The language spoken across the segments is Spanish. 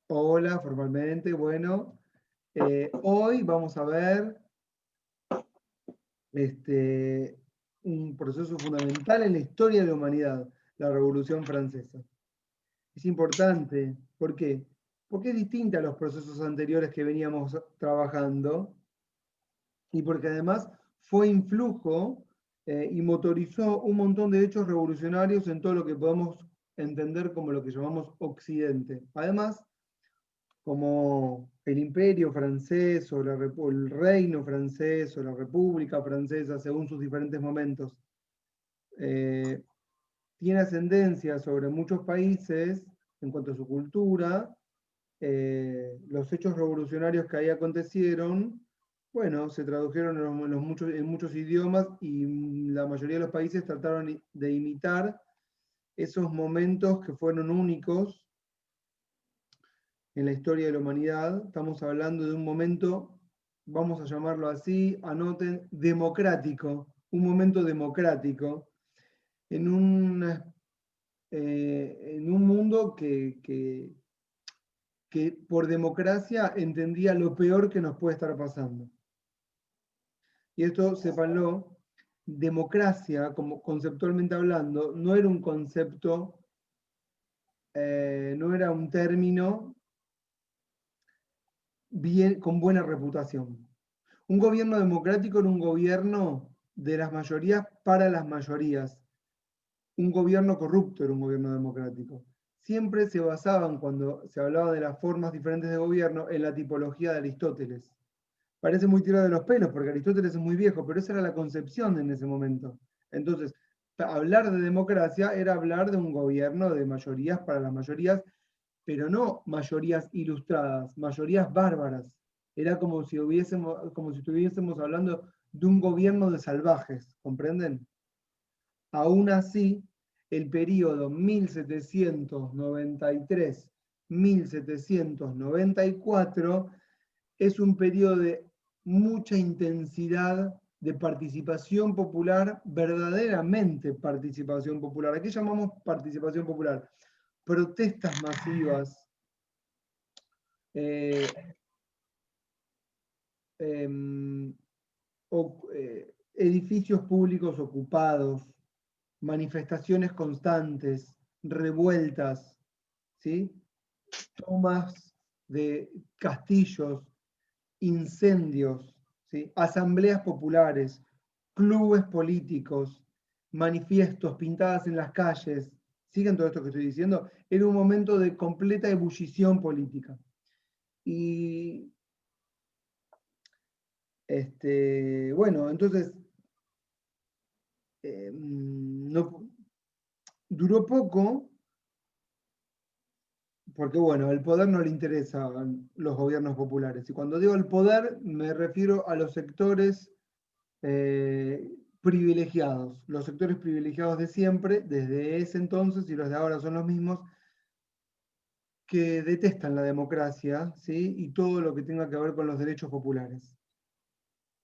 Hola, formalmente. Bueno, hoy vamos a ver un proceso fundamental en la historia de la humanidad, la Revolución Francesa. Es importante, ¿por qué? Porque es distinta a los procesos anteriores que veníamos trabajando y porque además fue influjo y motorizó un montón de hechos revolucionarios en todo lo que podemos entender como lo que llamamos Occidente. Además, como el imperio francés o el reino francés o la república francesa, según sus diferentes momentos, eh, tiene ascendencia sobre muchos países en cuanto a su cultura, los hechos revolucionarios que ahí acontecieron, bueno, se tradujeron en muchos idiomas y la mayoría de los países trataron de imitar esos momentos que fueron únicos en la historia de la humanidad. Estamos hablando de un momento, vamos a llamarlo así, anoten, democrático, un momento democrático en en un mundo que por democracia entendía lo peor que nos puede estar pasando. Y esto, sépanlo, democracia, como conceptualmente hablando, no era un concepto, no era un término bien, con buena reputación. Un gobierno democrático era un gobierno de las mayorías para las mayorías. Un gobierno corrupto era un gobierno democrático. Siempre se basaban, cuando se hablaba de las formas diferentes de gobierno, en la tipología de Aristóteles. Parece muy tirado de los pelos, porque Aristóteles es muy viejo, pero esa era la concepción en ese momento. Entonces, hablar de democracia era hablar de un gobierno de mayorías para las mayorías, pero no mayorías ilustradas, mayorías bárbaras. Era como si estuviésemos hablando de un gobierno de salvajes, ¿comprenden? Aún así, el periodo 1793-1794 es un periodo de mucha intensidad de participación popular, verdaderamente participación popular. ¿A qué llamamos participación popular? Protestas masivas, eh, em, edificios públicos ocupados, manifestaciones constantes, revueltas, ¿sí? Tomas de castillos, incendios, ¿sí? Asambleas populares, clubes políticos, manifiestos pintadas en las calles. ¿Siguen todo esto que estoy diciendo? Era un momento de completa ebullición política. Y bueno, entonces no, duró poco, porque bueno, el poder no le interesa a los gobiernos populares. Y cuando digo el poder, me refiero a los sectores eh, privilegiados. Los sectores privilegiados de siempre, desde ese entonces, y los de ahora son los mismos, que detestan la democracia, ¿sí? Y todo lo que tenga que ver con los derechos populares.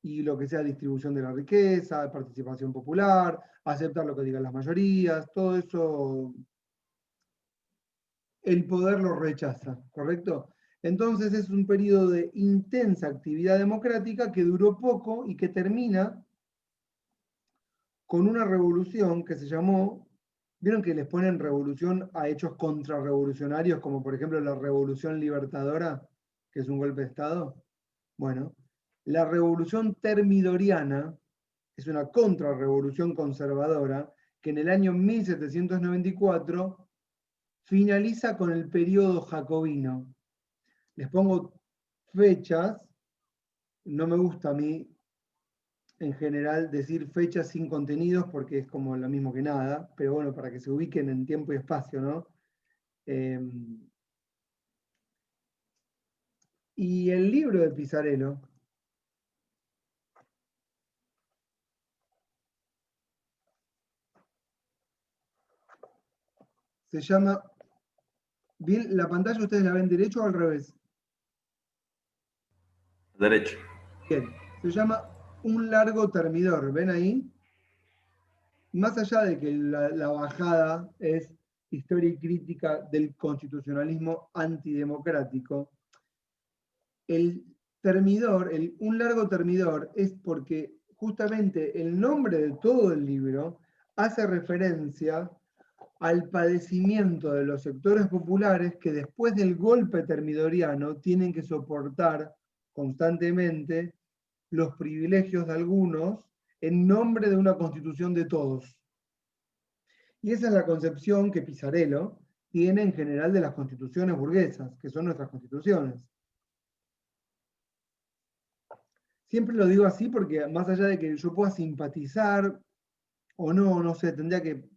Y lo que sea distribución de la riqueza, participación popular, aceptar lo que digan las mayorías, todo eso el poder lo rechaza, ¿correcto? Entonces es un periodo de intensa actividad democrática que duró poco y que termina con una revolución que se llamó, ¿vieron que les ponen revolución a hechos contrarrevolucionarios, como por ejemplo la Revolución Libertadora, que es un golpe de Estado? Bueno, la Revolución Termidoriana es una contrarrevolución conservadora que en el año 1794 finaliza con el periodo jacobino. Les pongo fechas, no me gusta a mí en general decir fechas sin contenidos porque es como lo mismo que nada, pero bueno, para que se ubiquen en tiempo y espacio, ¿no? Eh, y el libro de Pizarello se llama, bien, la pantalla ustedes la ven derecho o al revés. Derecho. Bien, se llama Un largo termidor, ¿ven ahí? Más allá de que la bajada es Historia y crítica del constitucionalismo antidemocrático, el termidor, un largo termidor, es porque justamente el nombre de todo el libro hace referencia al padecimiento de los sectores populares que después del golpe termidoriano tienen que soportar constantemente los privilegios de algunos en nombre de una constitución de todos. Y esa es la concepción que Pisarello tiene en general de las constituciones burguesas, que son nuestras constituciones. Siempre lo digo así porque más allá de que yo pueda simpatizar o no, no sé, tendría que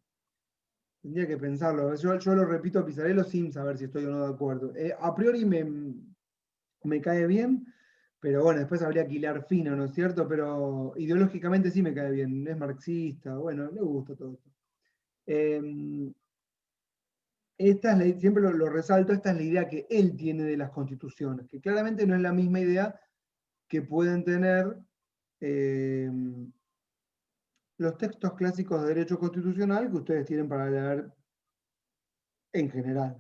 pensarlo. Yo lo repito a Pisarello sin saber si estoy o no de acuerdo. A priori me cae bien, pero bueno, después habría que hilar fino, ¿no es cierto? Pero ideológicamente sí me cae bien. Es marxista, bueno, le gusta todo esto. Siempre lo resalto, esta es la idea que él tiene de las constituciones, que claramente no es la misma idea que pueden tener los textos clásicos de derecho constitucional que ustedes tienen para leer en general,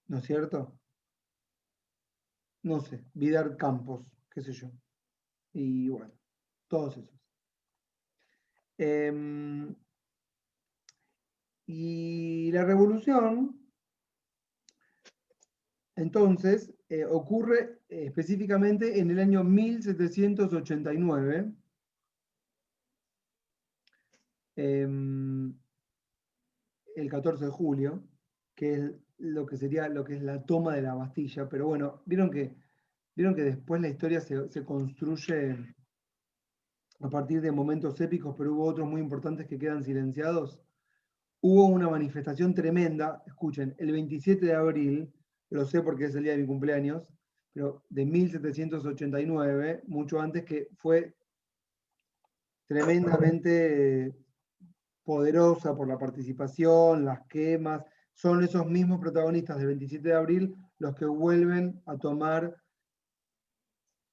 ¿no es cierto? No sé, Vidal Campos, qué sé yo. Y bueno, todos esos. Y la revolución, entonces, ocurre específicamente en el año 1789. El 14 de julio, que es lo que sería lo que es la toma de la Bastilla, pero bueno, vieron que después la historia se construye a partir de momentos épicos, pero hubo otros muy importantes que quedan silenciados. Hubo una manifestación tremenda, escuchen, el 27 de abril, lo sé porque es el día de mi cumpleaños, pero de 1789, mucho antes, que fue tremendamente poderosa por la participación, las quemas, son esos mismos protagonistas del 27 de abril los que vuelven a tomar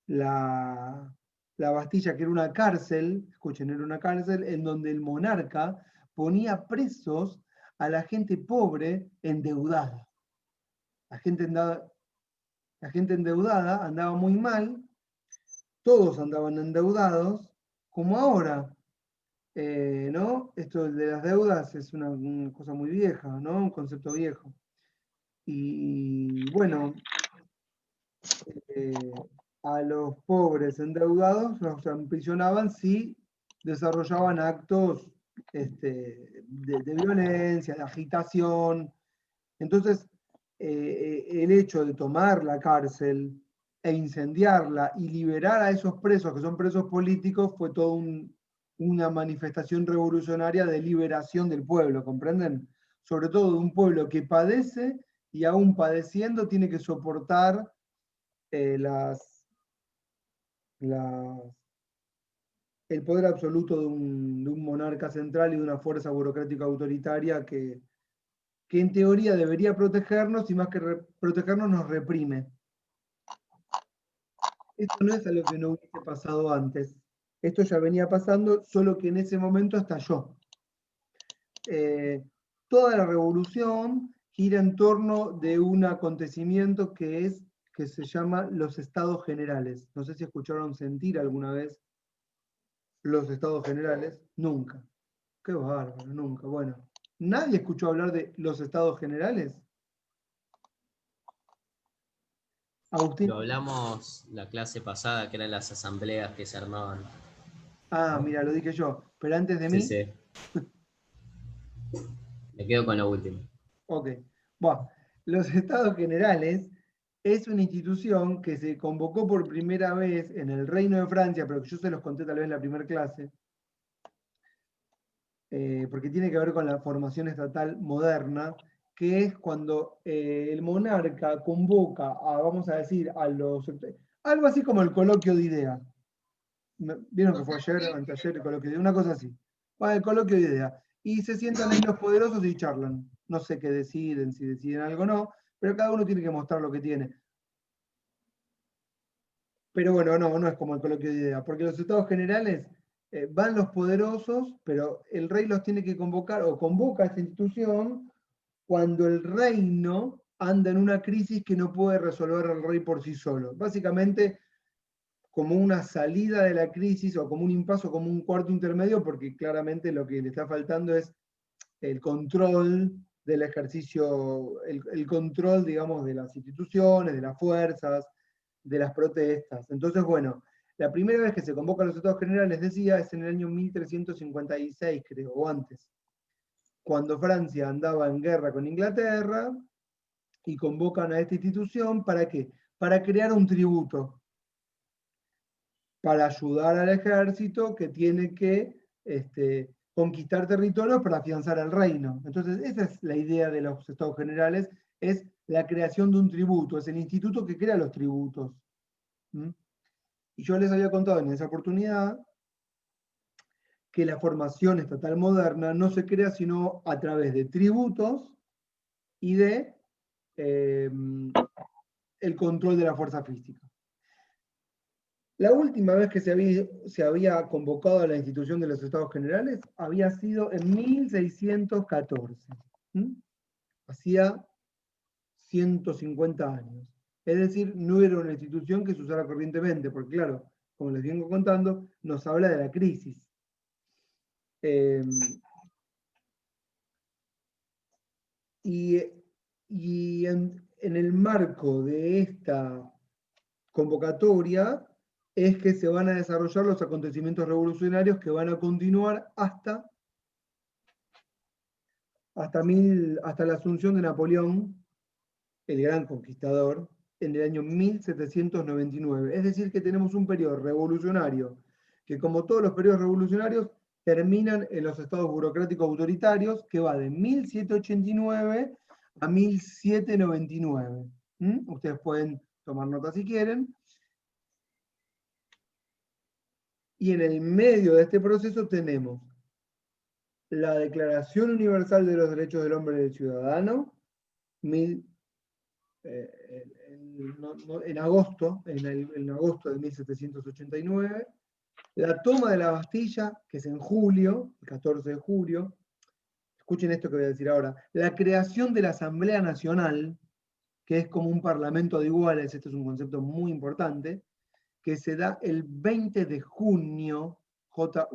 la Bastilla, que era una cárcel, escuchen, era una cárcel en donde el monarca ponía presos a la gente pobre endeudada. La gente endeudada andaba muy mal, todos andaban endeudados, como ahora. ¿No? Esto de las deudas es una cosa muy vieja, ¿no? Un concepto viejo. Y bueno, a los pobres endeudados los aprisionaban si desarrollaban actos de violencia, de agitación. Entonces, el hecho de tomar la cárcel e incendiarla y liberar a esos presos, que son presos políticos, fue todo una manifestación revolucionaria de liberación del pueblo, ¿comprenden? Sobre todo de un pueblo que padece y aún padeciendo tiene que soportar el poder absoluto de un monarca central y de una fuerza burocrática autoritaria que en teoría debería protegernos y más que protegernos nos reprime. Esto no es algo que no hubiese pasado antes. Esto ya venía pasando, solo que en ese momento estalló. Toda la revolución gira en torno de un acontecimiento que se llama los estados generales. No sé si escucharon sentir alguna vez los estados generales. Nunca. Qué bárbaro, nunca. Bueno, ¿nadie escuchó hablar de los estados generales? Agustín. Lo hablamos la clase pasada, que eran las asambleas que se armaban. Ah, mira, lo dije yo. Pero antes de Sí, mí, sí. Me quedo con lo último. ok. Bueno, los estados generales es una institución que se convocó por primera vez en el Reino de Francia, pero que yo se los conté tal vez en la primera clase, porque tiene que ver con la formación estatal moderna, que es cuando el monarca convoca a, vamos a decir, a los... Algo así como el coloquio de ideas. ¿Vieron que fue ayer, anteayer, el coloquio de ideas? Una cosa así. Bueno, el coloquio de ideas. Y se sientan ahí los poderosos y charlan. No sé qué deciden, si deciden algo o no, pero cada uno tiene que mostrar lo que tiene. Pero bueno, no es como el coloquio de ideas, porque los estados generales van los poderosos, pero el rey los tiene que convocar o convoca a esta institución cuando el reino anda en una crisis que no puede resolver el rey por sí solo. Básicamente, como una salida de la crisis o como un impaso, como un cuarto intermedio, porque claramente lo que le está faltando es el control del ejercicio, el control, digamos, de las instituciones, de las fuerzas, de las protestas. Entonces, bueno, la primera vez que se convocan los Estados Generales, decía, es en el año 1356, creo, o antes, cuando Francia andaba en guerra con Inglaterra, y convocan a esta institución, ¿para qué? Para crear un tributo, para ayudar al ejército que tiene que conquistar territorios para afianzar el reino. Entonces, esa es la idea de los Estados Generales, es la creación de un tributo, es el instituto que crea los tributos. ¿Mm? Y yo les había contado en esa oportunidad que la formación estatal moderna no se crea sino a través de tributos y de el control de la fuerza física. La última vez que se había convocado a la institución de los Estados Generales había sido en 1614. ¿Mm? Hacía 150 años. Es decir, no era una institución que se usara corrientemente, porque claro, como les vengo contando, nos habla de la crisis. Y en el marco de esta convocatoria es que se van a desarrollar los acontecimientos revolucionarios que van a continuar hasta la asunción de Napoleón, el gran conquistador, en el año 1799. Es decir, que tenemos un periodo revolucionario que, como todos los periodos revolucionarios, terminan en los estados burocráticos autoritarios, que va de 1789 a 1799. Ustedes pueden tomar nota si quieren. Y en el medio de este proceso tenemos la Declaración Universal de los Derechos del Hombre y del Ciudadano, en agosto de 1789, la toma de la Bastilla, que es en julio, el 14 de julio, escuchen esto que voy a decir ahora, la creación de la Asamblea Nacional, que es como un parlamento de iguales, este es un concepto muy importante, que se da el 20 de junio, Junio,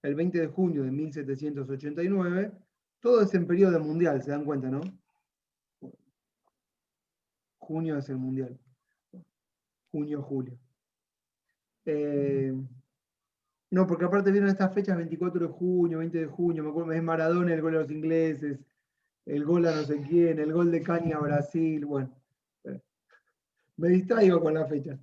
el 20 de junio de 1789, todo es en periodo mundial, se dan cuenta, ¿no? Junio es el mundial. Junio, julio. No, porque aparte vieron estas fechas, 24 de junio, 20 de junio, me acuerdo, es Maradona, el gol a los ingleses, el gol a no sé quién, el gol de Caña a Brasil, bueno. Me distraigo con las fechas.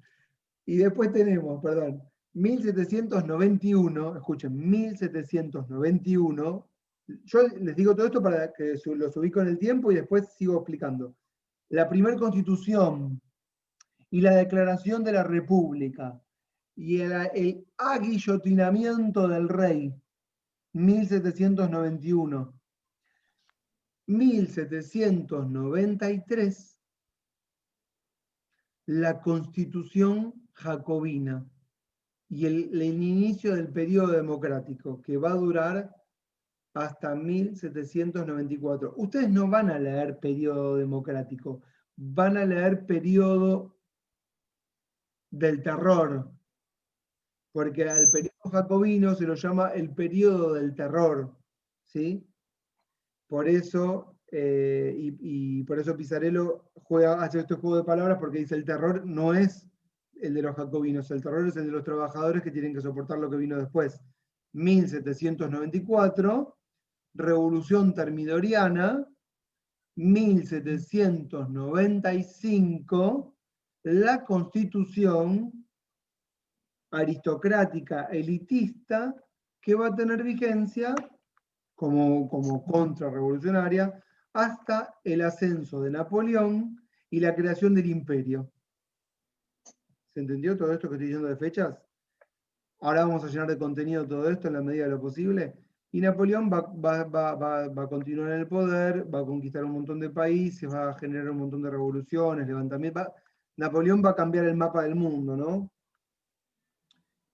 Y después tenemos, perdón, 1791, escuchen, 1791, yo les digo todo esto para que los ubico en el tiempo y después sigo explicando. La primera constitución y la declaración de la República y el aguillotinamiento del rey, 1791. 1793, la Constitución jacobina y el inicio del periodo democrático, que va a durar hasta 1794. Ustedes no van a leer periodo democrático, van a leer periodo del terror, porque al periodo jacobino se lo llama el periodo del terror, ¿sí? Por eso, y por eso Pizarello hace este juego de palabras, porque dice el terror no es el de los jacobinos, el terror es el de los trabajadores que tienen que soportar lo que vino después. 1794, Revolución Termidoriana, 1795, la Constitución aristocrática elitista que va a tener vigencia como contrarrevolucionaria hasta el ascenso de Napoleón y la creación del imperio. ¿Se entendió todo esto que estoy diciendo de fechas? Ahora vamos a llenar de contenido todo esto en la medida de lo posible. Y Napoleón va a continuar en el poder, va a conquistar un montón de países, va a generar un montón de revoluciones, levantamientos. Napoleón va a cambiar el mapa del mundo, ¿no?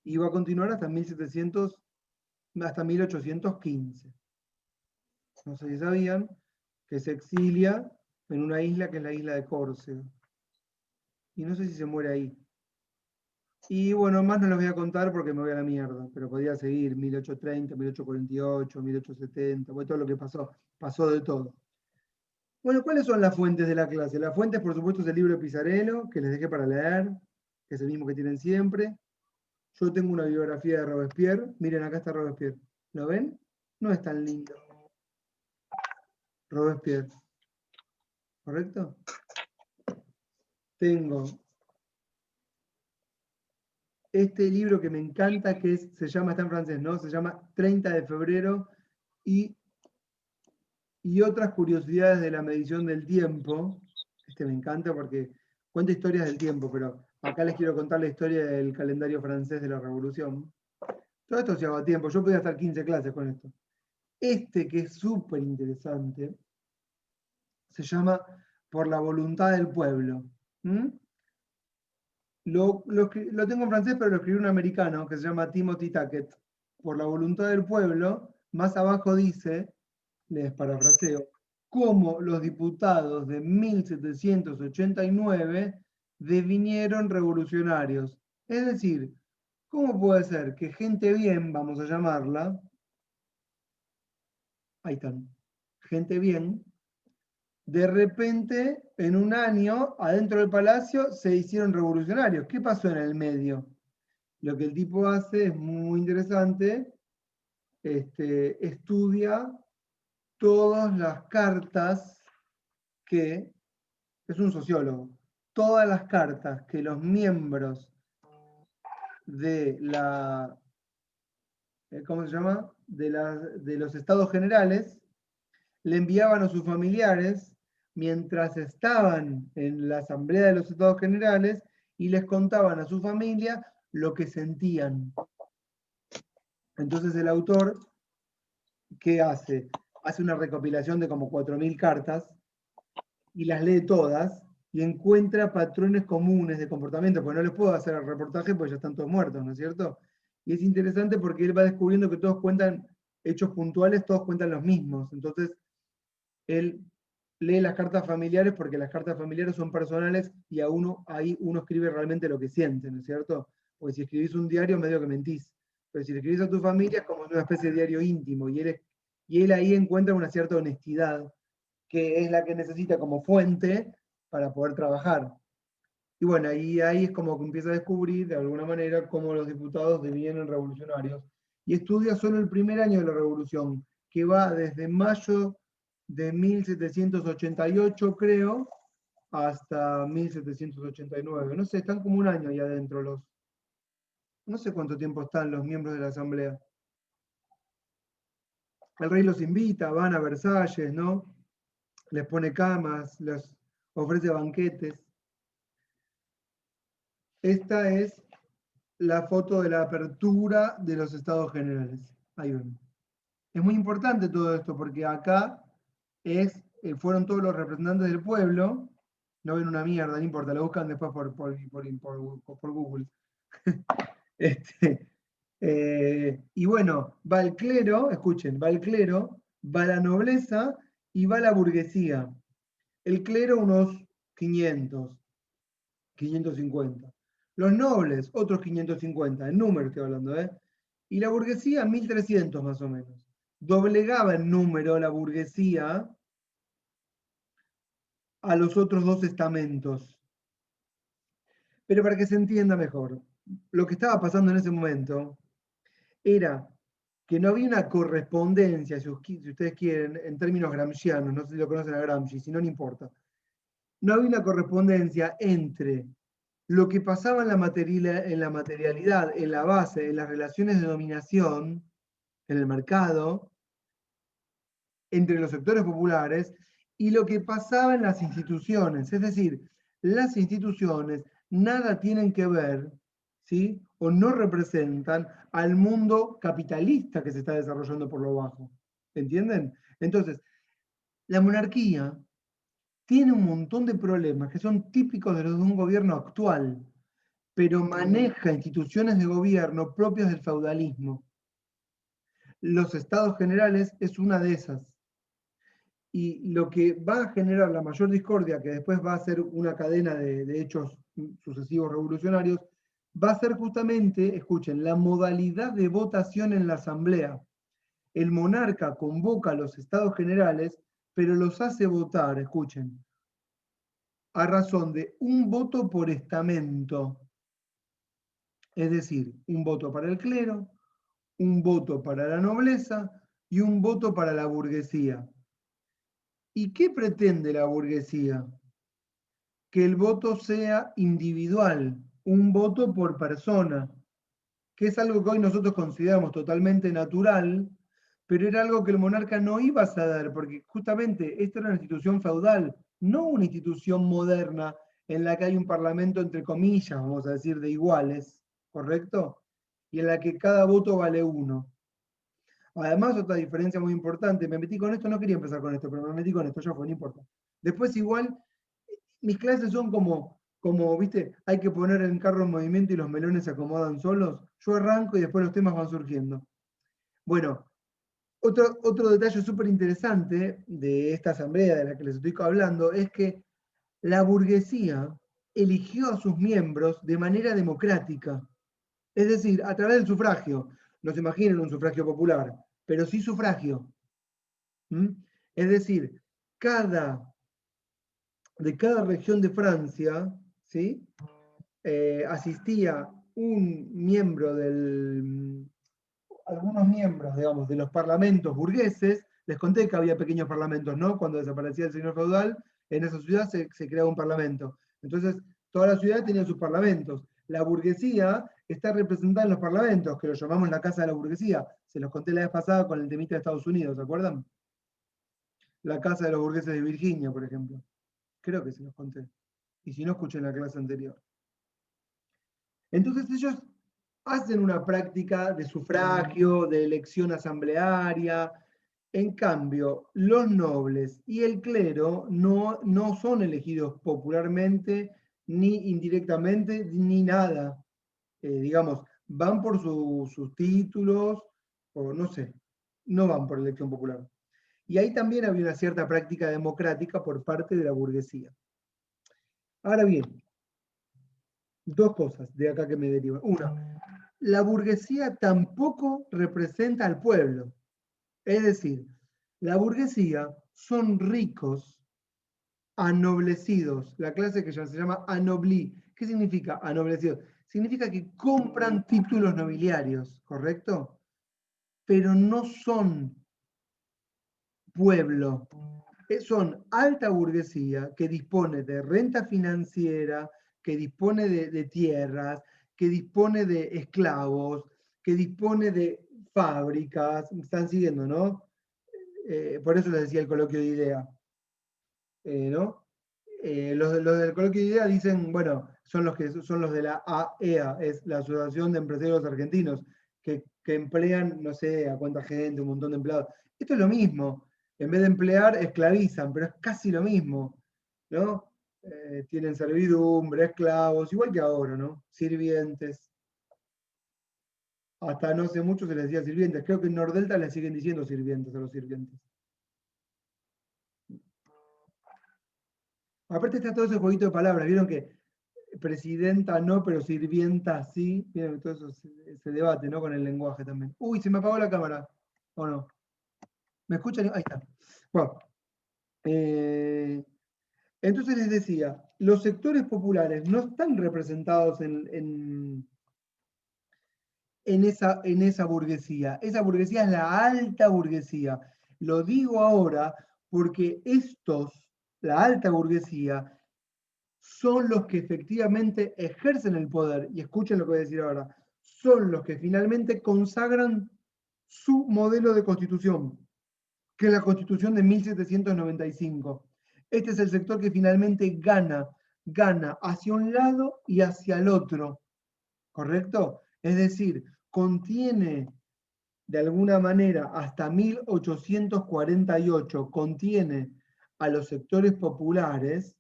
Y va a continuar hasta 1815. no sé si sabían, que se exilia en una isla que es la isla de Córcega. Y no sé si se muere ahí. Y bueno, más no les voy a contar porque me voy a la mierda, pero podía seguir, 1830, 1848, 1870, bueno, todo lo que pasó, pasó de todo. Bueno, ¿cuáles son las fuentes de la clase? Las fuentes, por supuesto, es el libro de Pizarello, que les dejé para leer, que es el mismo que tienen siempre. Yo tengo una biografía de Robespierre. Miren, acá está Robespierre. ¿Lo ven? No es tan lindo. Robespierre. ¿Correcto? Tengo este libro que me encanta, que se llama, está en francés, ¿no? Se llama 30 de febrero y, y otras curiosidades de la medición del tiempo. Este me encanta porque cuenta historias del tiempo, pero acá les quiero contar la historia del calendario francés de la Revolución. Todo esto se lleva tiempo, yo podía estar 15 clases con esto. Este que es súper interesante, se llama Por la voluntad del pueblo. ¿Mm? Lo tengo en francés, pero lo escribió un americano que se llama Timothy Tackett. Por la voluntad del pueblo, más abajo dice, les parafraseo, cómo los diputados de 1789 devinieron revolucionarios. Es decir, ¿cómo puede ser que gente bien, vamos a llamarla, ahí están, gente bien, de repente, en un año, adentro del palacio, se hicieron revolucionarios? ¿Qué pasó en el medio? Lo que el tipo hace es muy interesante, estudia todas las cartas que, es un sociólogo, todas las cartas que los miembros de la, ¿cómo se llama? De los estados generales le enviaban a sus familiares mientras estaban en la asamblea de los estados generales y les contaban a su familia lo que sentían. Entonces el autor, ¿qué hace? Hace una recopilación de como 4.000 cartas y las lee todas y encuentra patrones comunes de comportamiento, porque no les puedo hacer el reportaje porque ya están todos muertos, ¿no es cierto? Y es interesante porque él va descubriendo que todos cuentan hechos puntuales, todos cuentan los mismos. Entonces, él lee las cartas familiares porque las cartas familiares son personales y ahí uno escribe realmente lo que siente, ¿no es cierto? Porque si escribís un diario, medio que mentís. Pero si le escribís a tu familia es como una especie de diario íntimo y él ahí encuentra una cierta honestidad que es la que necesita como fuente para poder trabajar. Y bueno, ahí es como que empieza a descubrir de alguna manera cómo los diputados devienen revolucionarios. Y estudia solo el primer año de la revolución, que va desde mayo de 1788, creo, hasta 1789. No sé, están como un año ahí adentro los. No sé cuánto tiempo están los miembros de la asamblea. El rey los invita, van a Versalles, ¿no? Les pone camas, les ofrece banquetes. Esta es la foto de la apertura de los estados generales. Ahí ven. Es muy importante todo esto porque acá fueron todos los representantes del pueblo. No ven una mierda, no importa, lo buscan después por Google. Y bueno, va el clero, escuchen, va el clero, va la nobleza y va la burguesía. El clero unos 500, 550. Los nobles, otros 550, en número estoy hablando, ¿eh? Y la burguesía, 1300 más o menos. Doblegaba en número la burguesía a los otros dos estamentos. Pero para que se entienda mejor, lo que estaba pasando en ese momento era que no había una correspondencia, si ustedes quieren, en términos gramscianos, no sé si lo conocen a Gramsci, si no, no importa. No había una correspondencia entre lo que pasaba en la materialidad, en la base, en las relaciones de dominación, en el mercado, entre los sectores populares, y lo que pasaba en las instituciones. Es decir, las instituciones nada tienen que ver, ¿sí? O no representan al mundo capitalista que se está desarrollando por lo bajo. ¿Entienden? Entonces, la monarquía tiene un montón de problemas que son típicos de los de un gobierno actual, pero maneja instituciones de gobierno propias del feudalismo. Los estados generales es una de esas. Y lo que va a generar la mayor discordia, que después va a ser una cadena de hechos sucesivos revolucionarios, va a ser justamente, escuchen, la modalidad de votación en la asamblea. El monarca convoca a los estados generales, pero los hace votar, escuchen, a razón de un voto por estamento. Es decir, un voto para el clero, un voto para la nobleza y un voto para la burguesía. ¿Y qué pretende la burguesía? Que el voto sea individual, un voto por persona, que es algo que hoy nosotros consideramos totalmente natural, pero era algo que el monarca no iba a ceder, porque justamente esta era una institución feudal, no una institución moderna en la que hay un parlamento, entre comillas, vamos a decir, de iguales, ¿correcto? Y en la que cada voto vale uno. Además, otra diferencia muy importante, me metí con esto, no quería empezar con esto, pero me metí con esto, ya fue, no importa. Después igual, mis clases son como, viste, hay que poner el carro en movimiento y los melones se acomodan solos. Yo arranco y después los temas van surgiendo. Bueno, otro detalle súper interesante de esta asamblea de la que les estoy hablando es que la burguesía eligió a sus miembros de manera democrática, es decir, a través del sufragio. No se imaginen un sufragio popular, pero sí sufragio. ¿Mm? Es decir, de cada región de Francia, ¿sí? Asistía un miembro algunos miembros, digamos, de los parlamentos burgueses. Les conté que había pequeños parlamentos, ¿no? Cuando desaparecía el señor feudal, en esa ciudad se creaba un parlamento. Entonces, toda la ciudad tenía sus parlamentos. La burguesía está representada en los parlamentos, que lo llamamos la Casa de la Burguesía. Se los conté la vez pasada con el temita de Estados Unidos, ¿se acuerdan? La Casa de los Burgueses de Virginia, por ejemplo. Creo que se los conté. Y si no, escuchen la clase anterior. Entonces ellos hacen una práctica de sufragio, de elección asamblearia. En cambio, los nobles y el clero no son elegidos popularmente, ni indirectamente, ni nada. Digamos, van por sus títulos, o no sé, no van por elección popular. Y ahí también había una cierta práctica democrática por parte de la burguesía. Ahora bien, dos cosas de acá que me derivan. Una, la burguesía tampoco representa al pueblo. Es decir, la burguesía son ricos anoblecidos. La clase que ya se llama anoblí. ¿Qué significa anoblecidos? Significa que compran títulos nobiliarios, ¿correcto? Pero no son pueblo. Son alta burguesía que dispone de renta financiera, que dispone de tierras, que dispone de esclavos, que dispone de fábricas. Me están siguiendo, ¿no? Por eso les decía el coloquio de idea. ¿No? Los del coloquio de idea dicen, bueno, son los de la AEA, es la Asociación de Empresarios Argentinos, que emplean, no sé, a cuánta gente, un montón de empleados. Esto es lo mismo. En vez de emplear, esclavizan, pero es casi lo mismo, ¿no? Tienen servidumbre, esclavos, igual que ahora, ¿no? Sirvientes. Hasta no hace mucho se les decía sirvientes. Creo que en Nordelta les siguen diciendo sirvientes a los sirvientes. Aparte está todo ese jueguito de palabras, vieron que presidenta no, pero sirvienta sí. Vieron que todo eso se debate, ¿no? Con el lenguaje también. Uy, se me apagó la cámara. ¿O no? ¿Me escuchan? Ahí está. Bueno, entonces les decía, los sectores populares no están representados en esa burguesía. Esa burguesía es la alta burguesía. Lo digo ahora porque la alta burguesía, son los que efectivamente ejercen el poder, y escuchen lo que voy a decir ahora, son los que finalmente consagran su modelo de constitución, que es la constitución de 1795. Este es el sector que finalmente gana hacia un lado y hacia el otro, ¿correcto? Es decir, contiene de alguna manera hasta 1848, contiene a los sectores populares,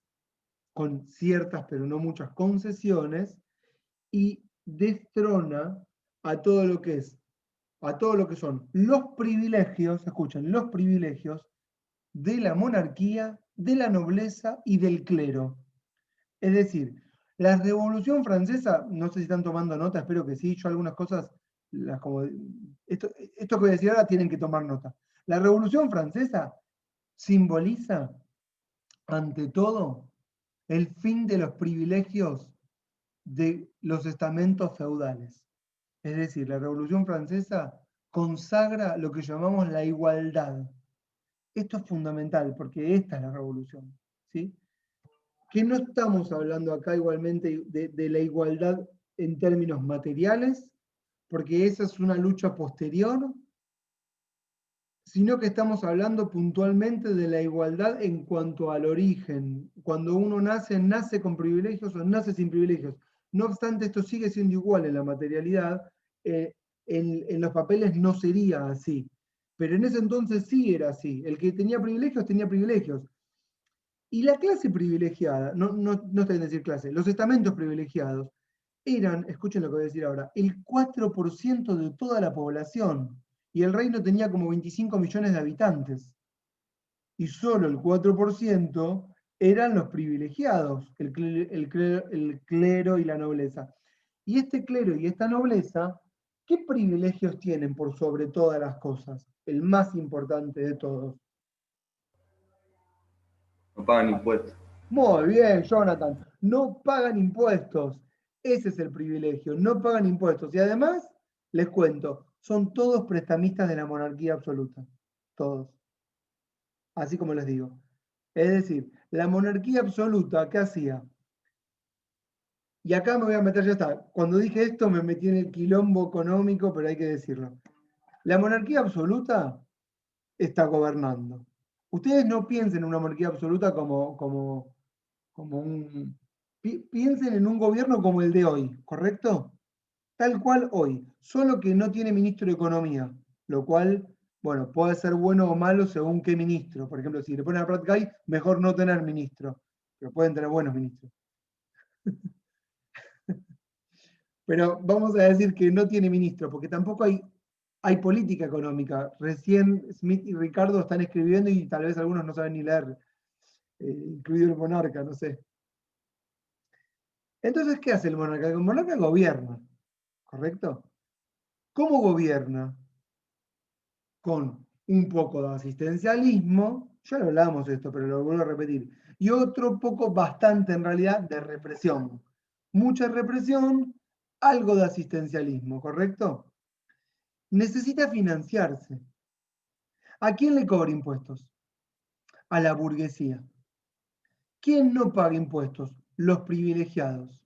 con ciertas pero no muchas concesiones, y destrona a todo lo que son los privilegios, escuchen, los privilegios de la monarquía, de la nobleza y del clero. Es decir, la Revolución Francesa, no sé si están tomando nota, espero que sí, yo algunas cosas, esto que voy a decir ahora tienen que tomar nota. La Revolución Francesa simboliza, ante todo, el fin de los privilegios de los estamentos feudales. Es decir, la Revolución Francesa consagra lo que llamamos la igualdad. Esto es fundamental porque esta es la revolución, ¿sí? Que no estamos hablando acá igualmente de la igualdad en términos materiales, porque esa es una lucha posterior, sino que estamos hablando puntualmente de la igualdad en cuanto al origen. Cuando uno nace, nace con privilegios o nace sin privilegios. No obstante, esto sigue siendo igual en la materialidad. En los papeles no sería así. Pero en ese entonces sí era así. El que tenía privilegios, tenía privilegios. Y la clase privilegiada, no está bien decir clase, los estamentos privilegiados eran, escuchen lo que voy a decir ahora, el 4% de toda la población. Y el reino tenía como 25 millones de habitantes. Y solo el 4% eran los privilegiados, el clero y la nobleza. Y este clero y esta nobleza, ¿qué privilegios tienen por sobre todas las cosas? El más importante de todos. No pagan impuestos. Muy bien, Jonathan. No pagan impuestos. Ese es el privilegio. No pagan impuestos. Y además, les cuento, son todos prestamistas de la monarquía absoluta. Todos. Así como les digo. Es decir, la monarquía absoluta, ¿qué hacía? Y acá me voy a meter, ya está. Cuando dije esto me metí en el quilombo económico, pero hay que decirlo. La monarquía absoluta está gobernando. Ustedes no piensen en una monarquía absoluta como un... Piensen en un gobierno como el de hoy, ¿correcto? Tal cual hoy, solo que no tiene ministro de Economía, lo cual, bueno, puede ser bueno o malo según qué ministro. Por ejemplo, si le ponen a Prat Guy, mejor no tener ministro, pero pueden tener buenos ministros. Pero vamos a decir que no tiene ministro, porque tampoco hay política económica. Recién Smith y Ricardo están escribiendo y tal vez algunos no saben ni leer, incluido el monarca, no sé. Entonces, ¿qué hace el monarca? El monarca gobierna, ¿correcto? ¿Cómo gobierna? Con un poco de asistencialismo, ya lo hablamos esto, pero lo vuelvo a repetir, y otro poco, bastante en realidad, de represión. Mucha represión, algo de asistencialismo, ¿correcto? Necesita financiarse. ¿A quién le cobra impuestos? A la burguesía. ¿Quién no paga impuestos? Los privilegiados.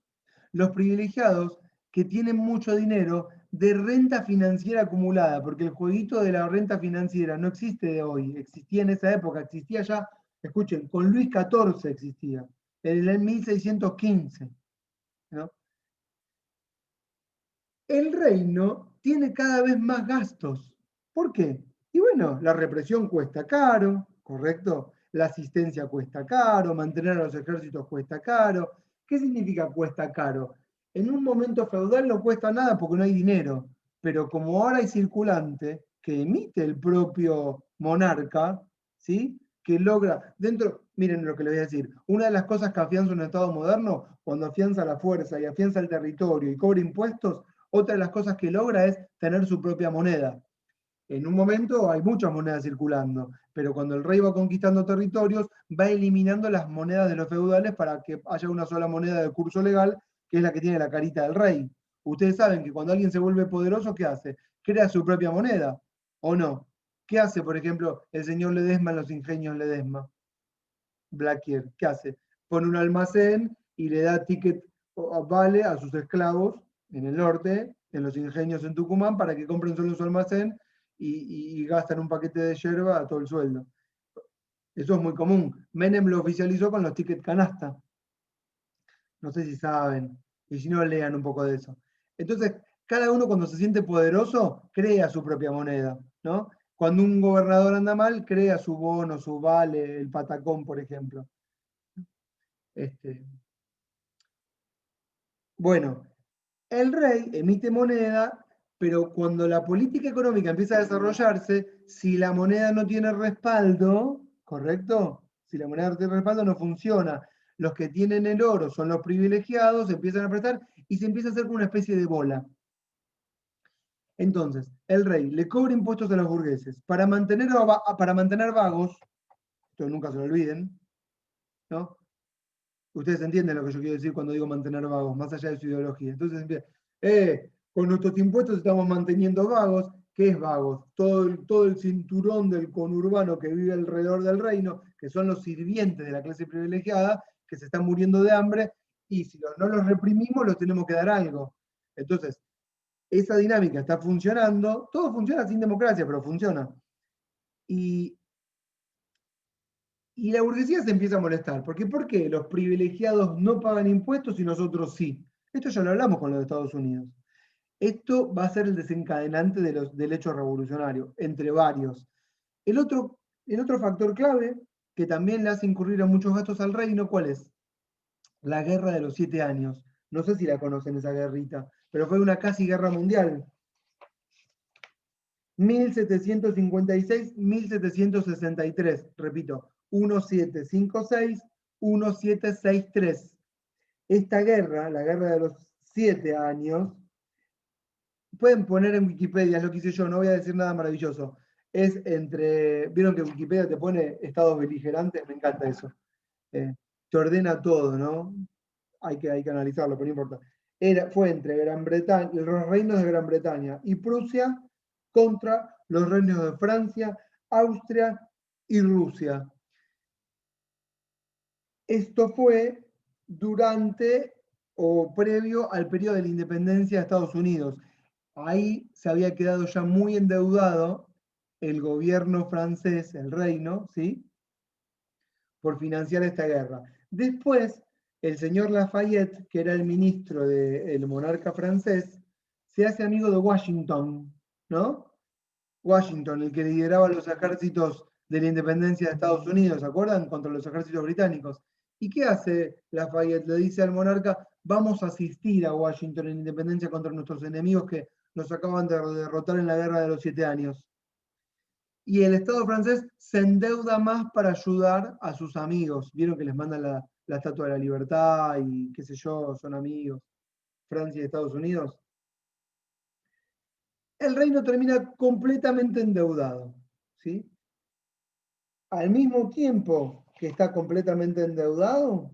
Los privilegiados que tienen mucho dinero de renta financiera acumulada, porque el jueguito de la renta financiera no existe de hoy, existía en esa época, existía ya, escuchen, con Luis XIV existía, en el 1615. ¿No? El reino tiene cada vez más gastos. ¿Por qué? Y bueno, la represión cuesta caro, ¿correcto? La asistencia cuesta caro, mantener a los ejércitos cuesta caro. ¿Qué significa cuesta caro? En un momento feudal no cuesta nada porque no hay dinero, pero como ahora hay circulante que emite el propio monarca, ¿sí? Que logra, miren lo que les voy a decir, una de las cosas que afianza un Estado moderno, cuando afianza la fuerza y afianza el territorio y cobra impuestos, otra de las cosas que logra es tener su propia moneda. En un momento hay muchas monedas circulando, pero cuando el rey va conquistando territorios, va eliminando las monedas de los feudales para que haya una sola moneda de curso legal, que es la que tiene la carita del rey. Ustedes saben que cuando alguien se vuelve poderoso, ¿qué hace? Crea su propia moneda, ¿o no? ¿Qué hace, por ejemplo, el señor Ledesma en los ingenios Ledesma? Blaquier, ¿qué hace? Pone un almacén y le da ticket vale a sus esclavos en el norte, en los ingenios en Tucumán, para que compren solo su almacén y gastan un paquete de yerba a todo el sueldo. Eso es muy común. Menem lo oficializó con los tickets canasta. No sé si saben, y si no, lean un poco de eso. Entonces, cada uno cuando se siente poderoso, crea su propia moneda, ¿no? Cuando un gobernador anda mal, crea su bono, su vale, el patacón, por ejemplo. Bueno, el rey emite moneda, pero cuando la política económica empieza a desarrollarse, si la moneda no tiene respaldo, ¿correcto? Si la moneda de respaldo no funciona, los que tienen el oro son los privilegiados, empiezan a prestar y se empieza a hacer como una especie de bola. Entonces, el rey le cobra impuestos a los burgueses para mantener vagos, esto nunca se lo olviden, ¿no? Ustedes entienden lo que yo quiero decir cuando digo mantener vagos, más allá de su ideología. Entonces empieza, con nuestros impuestos estamos manteniendo vagos. ¿Qué es vagos? Todo el cinturón del conurbano que vive alrededor del reino, que son los sirvientes de la clase privilegiada, que se están muriendo de hambre, y si no los reprimimos, los tenemos que dar algo. Entonces, esa dinámica está funcionando, todo funciona sin democracia, pero funciona. Y la burguesía se empieza a molestar. Porque ¿por qué los privilegiados no pagan impuestos y nosotros sí? Esto ya lo hablamos con los Estados Unidos. Esto va a ser el desencadenante del hecho revolucionario, entre varios. El otro factor clave, que también le hace incurrir a muchos gastos al reino, ¿cuál es? La Guerra de los 7 años. No sé si la conocen esa guerrita, pero fue una casi guerra mundial. 1756-1763, repito, 1756-1763. Esta guerra, la guerra de los 7 años, pueden poner en Wikipedia, es lo que hice yo, no voy a decir nada maravilloso. Es entre, vieron que Wikipedia te pone estados beligerantes, me encanta eso. Te ordena todo, ¿no? Hay que analizarlo, pero no importa. Fue entre Gran Bretaña, los reinos de Gran Bretaña y Prusia contra los reinos de Francia, Austria y Rusia. Esto fue durante o previo al periodo de la independencia de Estados Unidos. Ahí se había quedado ya muy endeudado el gobierno francés, el reino, ¿sí? Por financiar esta guerra. Después, el señor Lafayette, que era el ministro del monarca francés, se hace amigo de Washington, ¿no? Washington, el que lideraba los ejércitos de la independencia de Estados Unidos, ¿se acuerdan? Contra los ejércitos británicos. ¿Y qué hace Lafayette? Le dice al monarca, vamos a asistir a Washington en independencia contra nuestros enemigos que nos acaban de derrotar en la guerra de los 7 años. Y el Estado francés se endeuda más para ayudar a sus amigos. Vieron que les mandan la Estatua de la Libertad y qué sé yo, son amigos, Francia y Estados Unidos. El reino termina completamente endeudado, ¿sí? Al mismo tiempo que está completamente endeudado,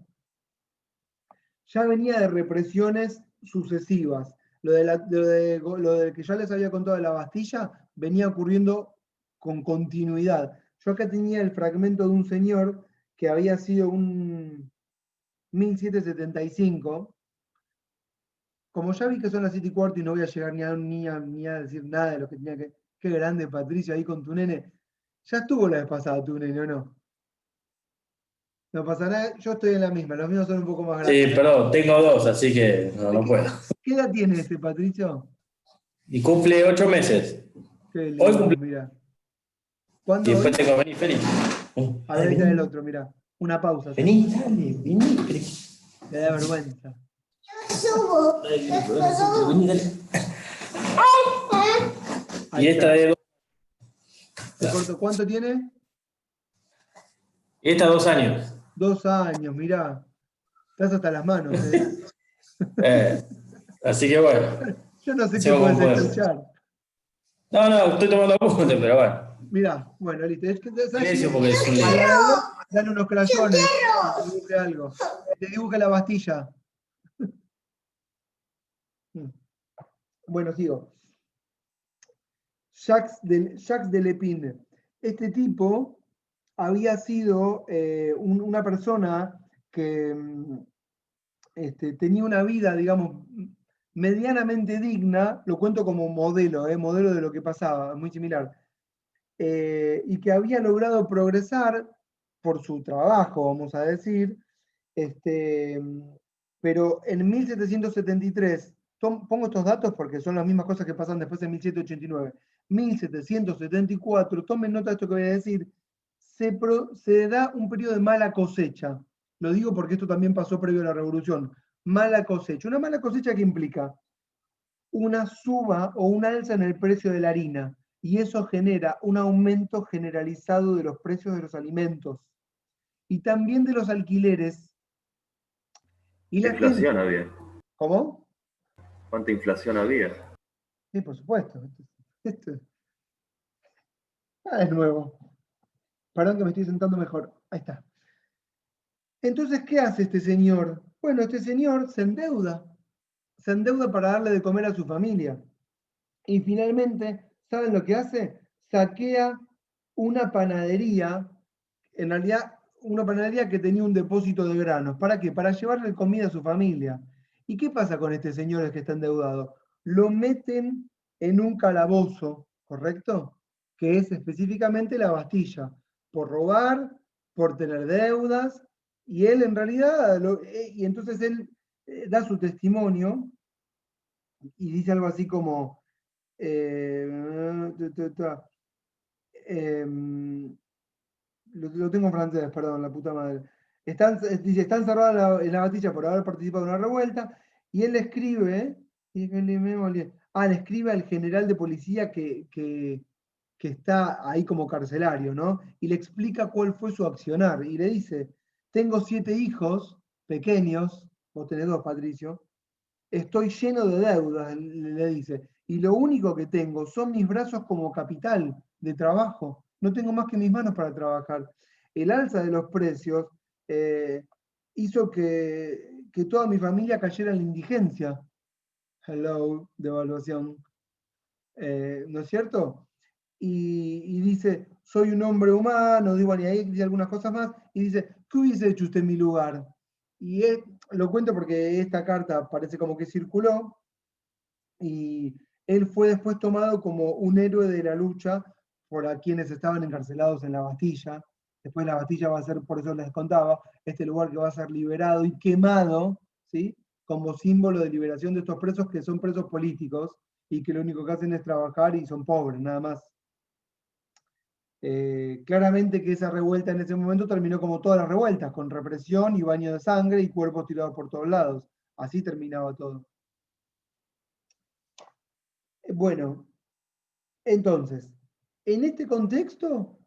ya venía de represiones sucesivas. Lo de que ya les había contado de la Bastilla venía ocurriendo con continuidad. Yo acá tenía el fragmento de un señor que había sido un 1775. Como ya vi que son las 7:15 y no voy a llegar ni a decir nada de lo que tenía que... Qué grande, Patricio, ahí con tu nene. Ya estuvo la vez pasada tu nene, ¿o no? No pasa nada, yo estoy en la misma, los míos son un poco más grandes. Sí, perdón, tengo 2, así que no puedo. ¿Qué edad tiene este, Patricio? Y cumple 8 meses. Qué lindo, Hoy cumple. mira. Y ¿Cuándo después hoy? tengo que venir, feliz. A ver, ahí está el otro, mira. Una pausa. Vení, dale, vení. Le da vergüenza. Vení, dale. Y esta de... Te corto, ¿cuánto tiene? Esta 2 años. 2 años, mirá. Estás hasta las manos, ¿eh? Así que bueno. Yo no sé qué puedes escuchar. No, estoy tomando apuntes, pero bueno. Mirá, bueno, listo. Silencio porque es un lío. Dale unos crayones. Que te dibuje algo. Que te dibuje la Bastilla. Bueno, sigo. Jacques de Lépine. Este tipo había sido una persona que tenía una vida, digamos, medianamente digna, lo cuento como modelo de lo que pasaba, muy similar, y que había logrado progresar por su trabajo, vamos a decir, pero en 1773, pongo estos datos porque son las mismas cosas que pasan después en 1789, 1774, tomen nota de esto que voy a decir, se da un periodo de mala cosecha. Lo digo porque esto también pasó previo a la Revolución. Mala cosecha. ¿Una mala cosecha qué implica? Una suba o un alza en el precio de la harina. y eso genera un aumento generalizado de los precios de los alimentos y también de los alquileres. Y la gente, Inflación había. ¿cómo? ¿Cuánta inflación había? Sí, por supuesto. Es nuevo. Perdón que me estoy sentando mejor. Ahí está. Entonces, ¿qué hace este señor? Bueno, este señor se endeuda. Se endeuda para darle de comer a su familia. Y finalmente, ¿saben lo que hace? Saquea una panadería, en realidad una panadería que tenía un depósito de granos. ¿Para qué? Para llevarle comida a su familia. ¿Y qué pasa con este señor que está endeudado? Lo meten en un calabozo, ¿correcto? Que es específicamente la Bastilla, por robar, por tener deudas, y él en realidad, y entonces él da su testimonio y dice algo así como, lo tengo en francés, perdón, la puta madre. Dice, está encerrado en la Bastilla por haber participado en una revuelta, y él le escribe, le escribe al general de policía que está ahí como carcelario, ¿no? Y le explica cuál fue su accionar, y le dice, tengo 7 hijos pequeños, vos tenés 2, Patricio, estoy lleno de deudas, le dice, y lo único que tengo son mis brazos como capital de trabajo. No tengo más que mis manos para trabajar. El alza de los precios hizo que toda mi familia cayera en la indigencia. Hello, devaluación. ¿No es cierto? Y dice, soy un hombre humano, digo, y ahí dice algunas cosas más, y dice, ¿qué hubiese hecho usted en mi lugar? Y lo cuento porque esta carta parece como que circuló, y él fue después tomado como un héroe de la lucha por a quienes estaban encarcelados en la Bastilla. Después la Bastilla va a ser, por eso les contaba, este lugar que va a ser liberado y quemado, ¿sí? Como símbolo de liberación de estos presos que son presos políticos y que lo único que hacen es trabajar y son pobres, nada más. Claramente que esa revuelta en ese momento terminó como todas las revueltas, con represión y baño de sangre y cuerpos tirados por todos lados. Así terminaba todo. Bueno, entonces, en este contexto,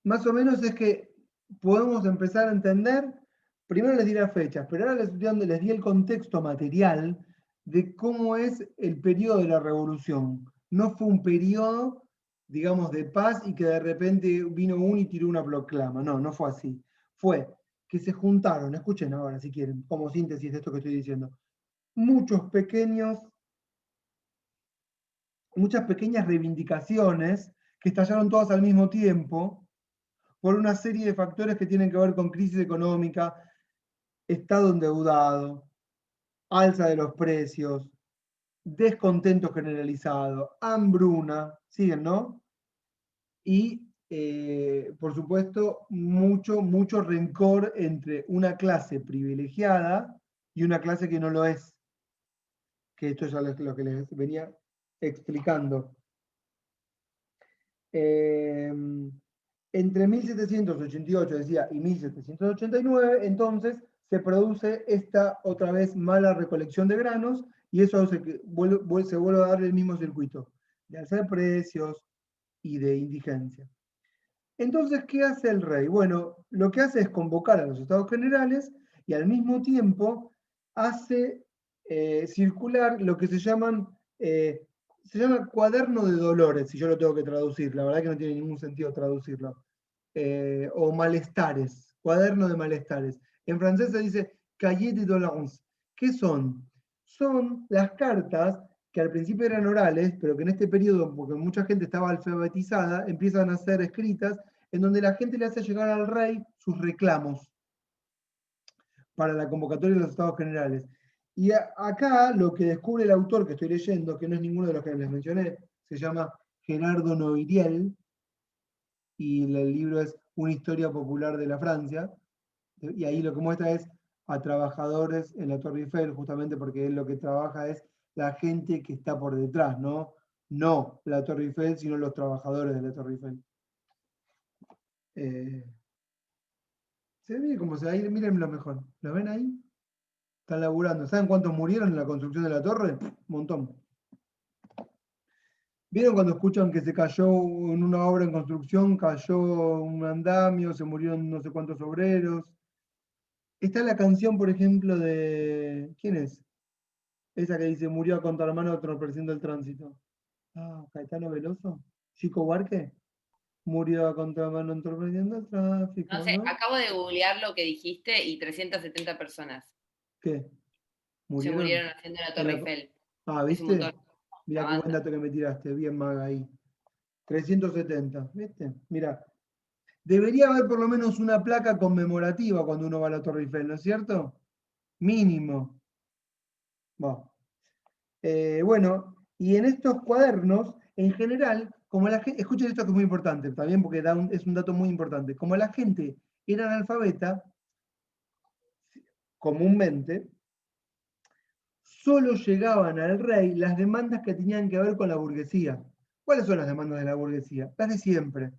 más o menos es que podemos empezar a entender, primero les di las fechas, pero ahora les di el contexto material de cómo es el periodo de la revolución. No fue un periodo, digamos, de paz y que de repente vino uno y tiró una proclama. No, no fue así. Fue que se juntaron, escuchen ahora si quieren, como síntesis de esto que estoy diciendo, muchas pequeñas reivindicaciones que estallaron todas al mismo tiempo por una serie de factores que tienen que ver con crisis económica, estado endeudado, alza de los precios, descontento generalizado, hambruna, siguen, ¿no? Y, por supuesto, mucho rencor entre una clase privilegiada y una clase que no lo es, que esto ya es lo que les venía explicando. Entre 1788, decía, y 1789, entonces se produce esta otra vez mala recolección de granos y eso se vuelve a dar el mismo circuito de alza de precios y de indigencia. Entonces, ¿qué hace el rey? Bueno, lo que hace es convocar a los estados generales y al mismo tiempo hace circular lo que se llama cuaderno de dolores, si yo lo tengo que traducir, la verdad que no tiene ningún sentido traducirlo, o malestares, cuaderno de malestares. En francés se dice cahier de doléances. ¿Qué son? Son las cartas que al principio eran orales, pero que en este periodo, porque mucha gente estaba alfabetizada, empiezan a ser escritas, en donde la gente le hace llegar al rey sus reclamos para la convocatoria de los estados generales. Y acá lo que descubre el autor que estoy leyendo, que no es ninguno de los que les mencioné, se llama Gerardo Noiriel, y el libro es Una historia popular de la Francia, y ahí lo que muestra es a trabajadores en la Torre Eiffel, justamente porque él lo que trabaja es la gente que está por detrás, ¿no? No la Torre Eiffel, sino los trabajadores de la Torre Eiffel. Se ve como se ve, mírenlo mejor. ¿Lo ven ahí? Están laburando. ¿Saben cuántos murieron en la construcción de la torre? Un montón. ¿Vieron cuando escuchan que se cayó en una obra en construcción, cayó un andamio, se murieron no sé cuántos obreros? Está la canción, por ejemplo, de... ¿Quién es? Esa que dice, murió a contramano entorpeciendo el tránsito. Ah, Caetano Veloso. Chico Buarque. Murió a contramano entorpeciendo el tráfico, No sé, ¿no? acabo de googlear lo que dijiste y 370 personas ¿Qué? se ¿Murieron? murieron haciendo la En Torre la... Eiffel. Ah, Es un montón. ¿viste? Mirá La qué buen banda. dato que me tiraste. Bien, Maga, ahí. 370, ¿viste? Mira, debería haber por lo menos una placa conmemorativa cuando uno va a la Torre Eiffel, ¿no es cierto? Mínimo. Bueno, bueno, y en estos cuadernos, en general, como la gente, escuchen esto que es muy importante, también porque es un dato muy importante, como la gente era analfabeta, comúnmente, solo llegaban al rey las demandas que tenían que ver con la burguesía. ¿Cuáles son las demandas de la burguesía? Las de siempre.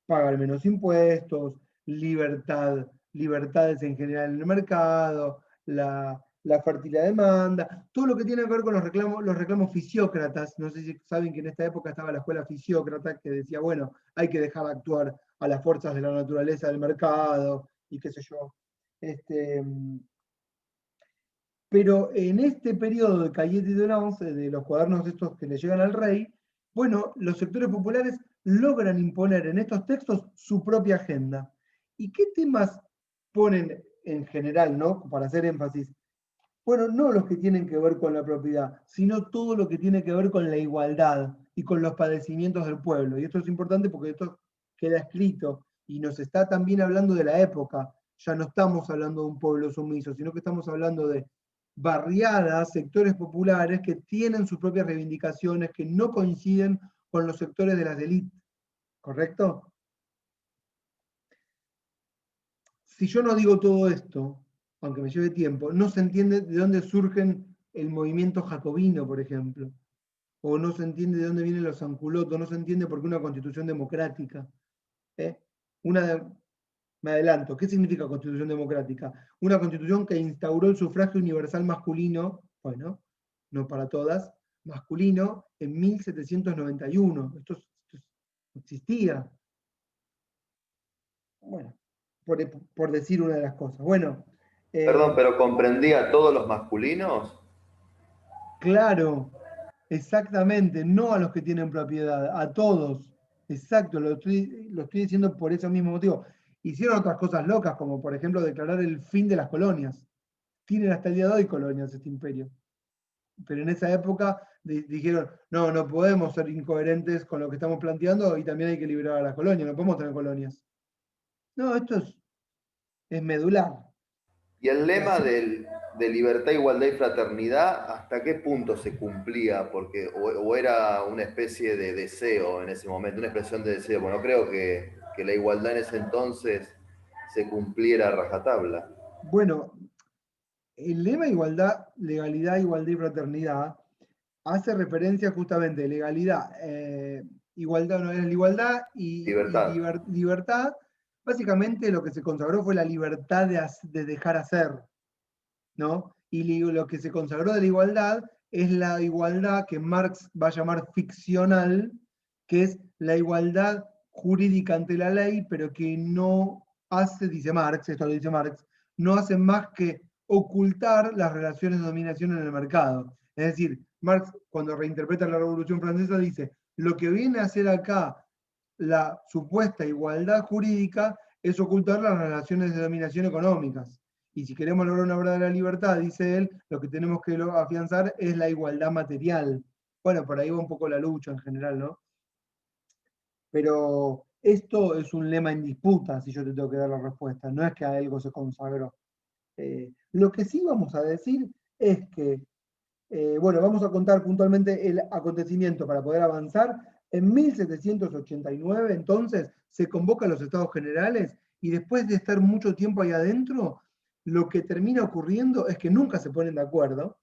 Pagar menos impuestos, libertades en general en el mercado, la fertilidad demanda, todo lo que tiene que ver con los reclamos fisiócratas. No sé si saben que en esta época estaba la escuela fisiócrata que decía, bueno, hay que dejar actuar a las fuerzas de la naturaleza del mercado y qué sé yo. Pero en este periodo de Cahiers de Doléances, de los cuadernos estos que le llegan al rey, bueno, los sectores populares logran imponer en estos textos su propia agenda. ¿Y qué temas ponen en general, ¿no? Para hacer énfasis? Bueno, no los que tienen que ver con la propiedad, sino todo lo que tiene que ver con la igualdad y con los padecimientos del pueblo. Y esto es importante porque esto queda escrito y nos está también hablando de la época. Ya no estamos hablando de un pueblo sumiso, sino que estamos hablando de barriadas, sectores populares que tienen sus propias reivindicaciones, que no coinciden con los sectores de las élites. ¿Correcto? Si yo no digo todo esto, aunque me lleve tiempo, no se entiende de dónde surgen el movimiento jacobino, por ejemplo, o no se entiende de dónde vienen los sanculotos, no se entiende por qué una constitución democrática. ¿eh? Me adelanto, ¿qué significa constitución democrática? Una constitución que instauró el sufragio universal masculino, bueno, no para todas, masculino, en 1791. Esto no existía. Bueno, por decir una de las cosas. Bueno, Perdón, pero comprendía a todos los masculinos. claro, exactamente, no a los que tienen propiedad, a todos. Exacto, lo estoy diciendo por ese mismo motivo. Hicieron otras cosas locas, como por ejemplo declarar el fin de las colonias. Tienen hasta el día de hoy colonias este imperio. Pero en esa época dijeron, no, no podemos ser incoherentes con lo que estamos planteando y también hay que liberar a las colonias, no podemos tener colonias. No, esto es medular. Y el Y lema así, de libertad, igualdad y fraternidad, ¿hasta qué punto se cumplía? Porque, o era una especie de deseo en ese momento, una expresión de deseo. Bueno, no creo que la igualdad en ese entonces se cumpliera a rajatabla. bueno, el lema igualdad, legalidad, igualdad y fraternidad hace referencia justamente a legalidad, igualdad, no, es la igualdad y Libertad. libertad. Básicamente lo que se consagró fue la libertad de dejar hacer, ¿no? Y lo que se consagró de la igualdad es la igualdad que Marx va a llamar ficcional, que es la igualdad jurídica ante la ley, pero que no hace, dice Marx, esto lo dice Marx, no hace más que ocultar las relaciones de dominación en el mercado. Es decir, Marx, cuando reinterpreta la Revolución Francesa, dice, lo que viene a hacer acá la supuesta igualdad jurídica es ocultar las relaciones de dominación económicas. Y si queremos lograr una verdadera libertad, dice él, lo que tenemos que afianzar es la igualdad material. Bueno, por ahí va un poco la lucha en general, ¿no? Pero esto es un lema en disputa, si yo te tengo que dar la respuesta, no es que a algo se consagró. Lo que sí vamos a decir es que, bueno, vamos a contar puntualmente el acontecimiento para poder avanzar. En 1789, entonces, se convoca a los Estados Generales y después de estar mucho tiempo ahí adentro, lo que termina ocurriendo es que nunca se ponen de acuerdo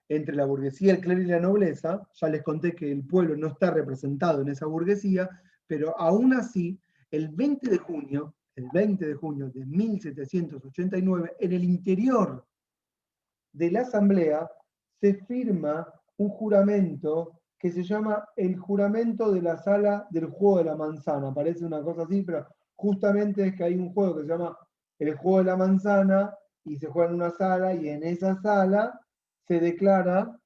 entre la burguesía, el clero y la nobleza. Ya les conté que el pueblo no está representado en esa burguesía, pero aún así, el 20 de junio de 1789, en el interior de la asamblea se firma un juramento que se llama el juramento de la sala del juego de la manzana. Parece una cosa así, pero justamente es que hay un juego que se llama el juego de la manzana y se juega en una sala y en esa sala se declara